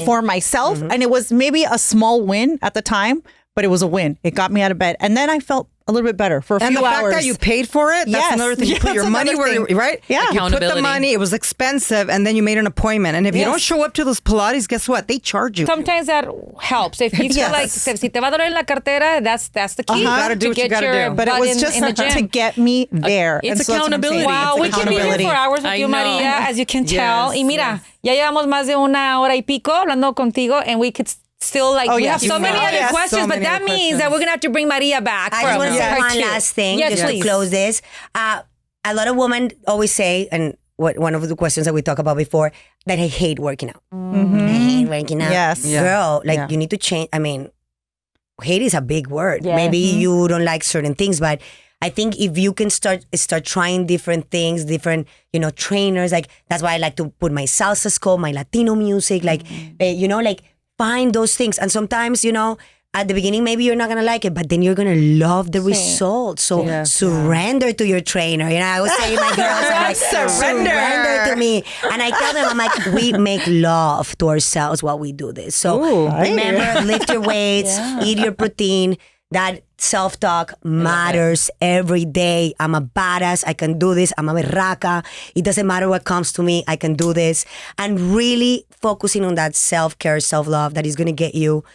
for myself. And it was maybe a small win at the time, but it was a win. It got me out of bed. And then I felt a little bit better for a And few the hours. fact that you paid for it, that's Yes. another thing. You Yeah, put your that's money another where, thing. right? Yeah. You put the Accountability. money, it was expensive, and then you made an appointment. And if you don't show up to those Pilates, guess what? They charge you. Sometimes that helps. If you feel like, si te va a doler la cartera, that's the key. You gotta do to what you get gotta your do. but it butt was in just the gym. to get me there. It's And so that's what I'm accountability. saying. Wow, It's we can be here accountability. for hours with I you, know. Maria, as you can tell. Yes, Y mira, ya llevamos más de 1 hora y pico hablando contigo, and we could still we yes. have so many other Yes, questions, so but many that other means that we're gonna have to bring Maria back. I for just want to say part one 2. last thing, Yes, just please. to close this. A lot of women always say, and one of the questions that we talked about before, that I hate working out. I hate working out. Yes. Yeah. Girl, like Yeah. you need to change. I mean, hate is a big word. Yeah. Maybe you don't like certain things, but I think if you can start trying different things, different, trainers, like that's why I like to put my salsa school, my Latino music, like, like find those things. And sometimes, at the beginning, maybe you're not going to like it, but then you're going to love the results. So surrender to your trainer. You know, I always say to my girls, I'm like, surrender to me. And I tell them, I'm like, we make love to ourselves while we do this. So remember, lift your weights, eat your protein. That self-talk matters every day. I'm a badass. I can do this. I'm a berraca. It doesn't matter what comes to me. I can do this. And really focusing on that self-care, self-love that is going to get you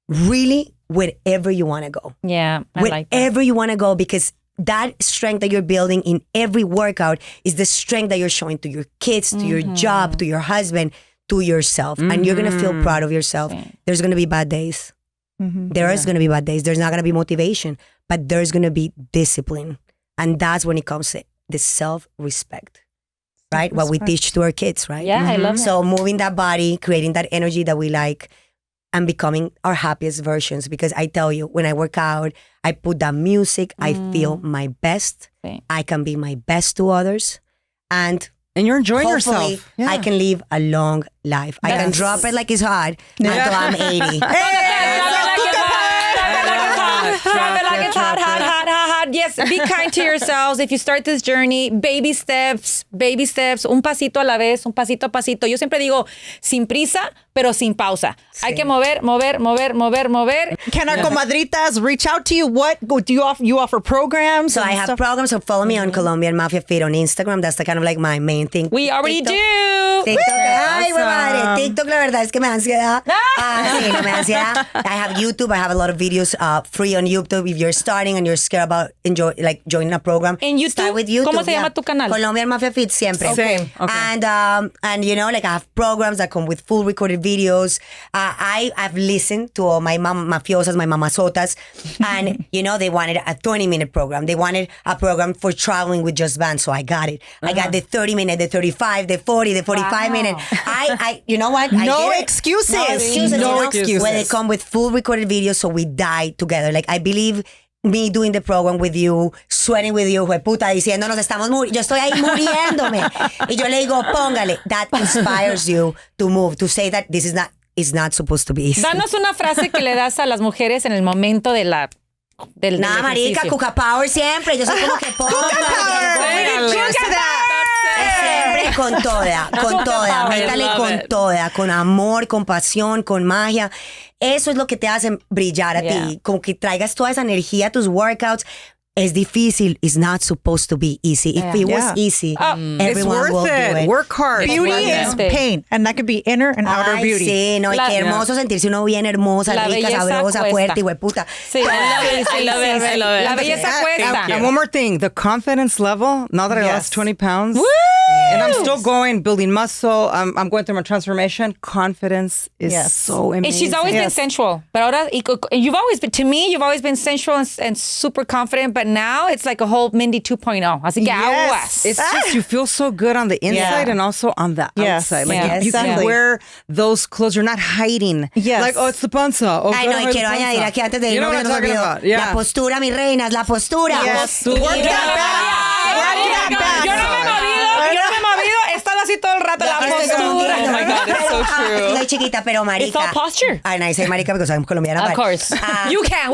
really wherever you want to go. Yeah, I like that. Wherever you want to go, because that strength that you're building in every workout is the strength that you're showing to your kids, to your job, to your husband, to yourself. And you're going to feel proud of yourself. There's going to be bad days. There is going to be bad days. There's not going to be motivation, but there's going to be discipline. And that's when it comes to the self-respect, right? What we teach to our kids, right? Yeah, I love that. So moving that body, creating that energy that we like, and becoming our happiest versions. Because I tell you, when I work out, I put that music, I feel my best. I can be my best to others. And you're enjoying hopefully, yourself. I can live a long life. I can drop it like it's hot until I'm 80. Drop it like it's hot. Yes, be kind to yourselves. If you start this journey, baby steps, un pasito a la vez, un pasito a pasito. Yo siempre digo, sin prisa, pero sin pausa. Hay que mover. Can our comadritas reach out to you? What do you offer programs? So I have programs. So follow me on Colombian Mafia Fit on Instagram. That's the kind of like my main thing. We already TikTok. do. TikTok. Ay, madre. TikTok, la verdad es que me da ansiedad. Sí, no me da ansiedad. I have YouTube. I have a lot of videos free on YouTube. If you're starting and you're scared about joining a program, En YouTube, start with YouTube. ¿cómo se llama tu canal? Colombian Mafia Fit siempre. Same. Okay. And you know, like I have programs that come with full recorded videos. I've listened to all my mafiosas, my mamazotas, and you know, they wanted a 20-minute program. They wanted a program for traveling with just bands, so I got it. I got the 30-minute, the 35, the 40, the 45-minute. I you know what? No excuses. No excuses. Where they come with full recorded videos, so we die together. Like I believe me doing the program with you, sweating with you, puta, diciéndonos estamos muriendo. Yo estoy ahí muriéndome. Y yo le digo, póngale. That inspires you to move, to say that this is not supposed to be easy. Danos una frase que le das a las mujeres en el momento del Nada, marica, ejercicio. CUCA POWER siempre. Yo soy como que siempre con toda. Métale con toda, con amor, con pasión, con magia. Eso es lo que te hace brillar a ti. Como que traigas toda esa energía a tus workouts. Es difícil. It's not supposed to be easy. If it was easy, everyone will do it. Work hard. Beauty is pain, and that could be inner and outer Ay, beauty. sí, no, y qué hermoso sentirse uno bien hermosa, La rica, belleza sabrosa, cuesta. fuerte, hueputa. Sí, I love it. La belleza cuesta. And one more thing, the confidence level, now that I lost 20 pounds, and I'm still building muscle, I'm going through my transformation, confidence is so amazing. And she's always been sensual. But ahora, you've always been sensual and super confident, but now it's like a whole Mindy 2.0. Así que aguas. It's just, you feel so good on the inside and also on the outside. Like you can wear those clothes, you're not hiding. Yes. Like, oh, it's the panza. Oh, Ay, no, y quiero añadir aquí antes de irnos, que nos olvidó. La postura, mis reinas, la postura. Yes. Work Work that back. Yo no me he movido. He estado así todo el rato. La postura. Oh my God, it's so true. Soy chiquita, pero marica. It's all posture. And I say marica because I'm Colombiana. Of but, course. We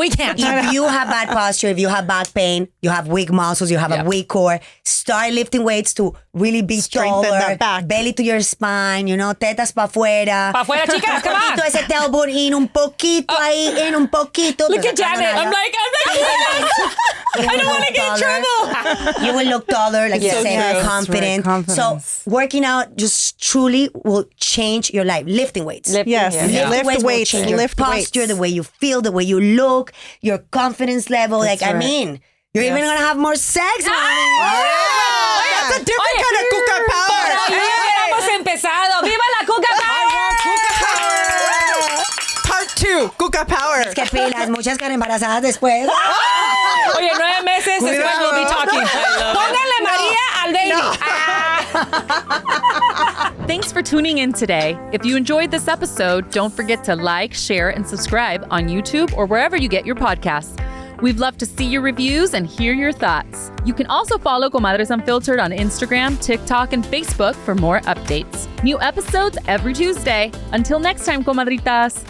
can't. If you have bad posture, if you have back pain, you have weak muscles, you have a weak core, start lifting weights to really be Strengthen taller, that back. belly to your spine, you know, tetas pa' afuera. Pa' afuera, chicas, come on. Un poquito ese tailbone in, un poquito ahí, in un poquito. Look at Janet. I'm like, I don't want to get in trouble. You will look taller, like you said, confident. So working out just truly will change your life. Lifting weights. Lift weights, will change your posture, the way you feel, the way you look, your confidence level. You're even gonna have more sex. That's a different kind of CUCA power. Hemos empezado. ¡Viva la CUCA Power! Part 2, CUCA Power. Es que pilas, muchas quedan embarazadas después. Oye, 9 meses después we'll be talking. Pónganle María al baby. Thanks for tuning in today. If you enjoyed this episode, don't forget to like, share, and subscribe on YouTube or wherever you get your podcasts. We'd love to see your reviews and hear your thoughts. You can also follow Comadres Unfiltered on Instagram, TikTok, and Facebook for more updates. New episodes every Tuesday. Until next time, comadritas.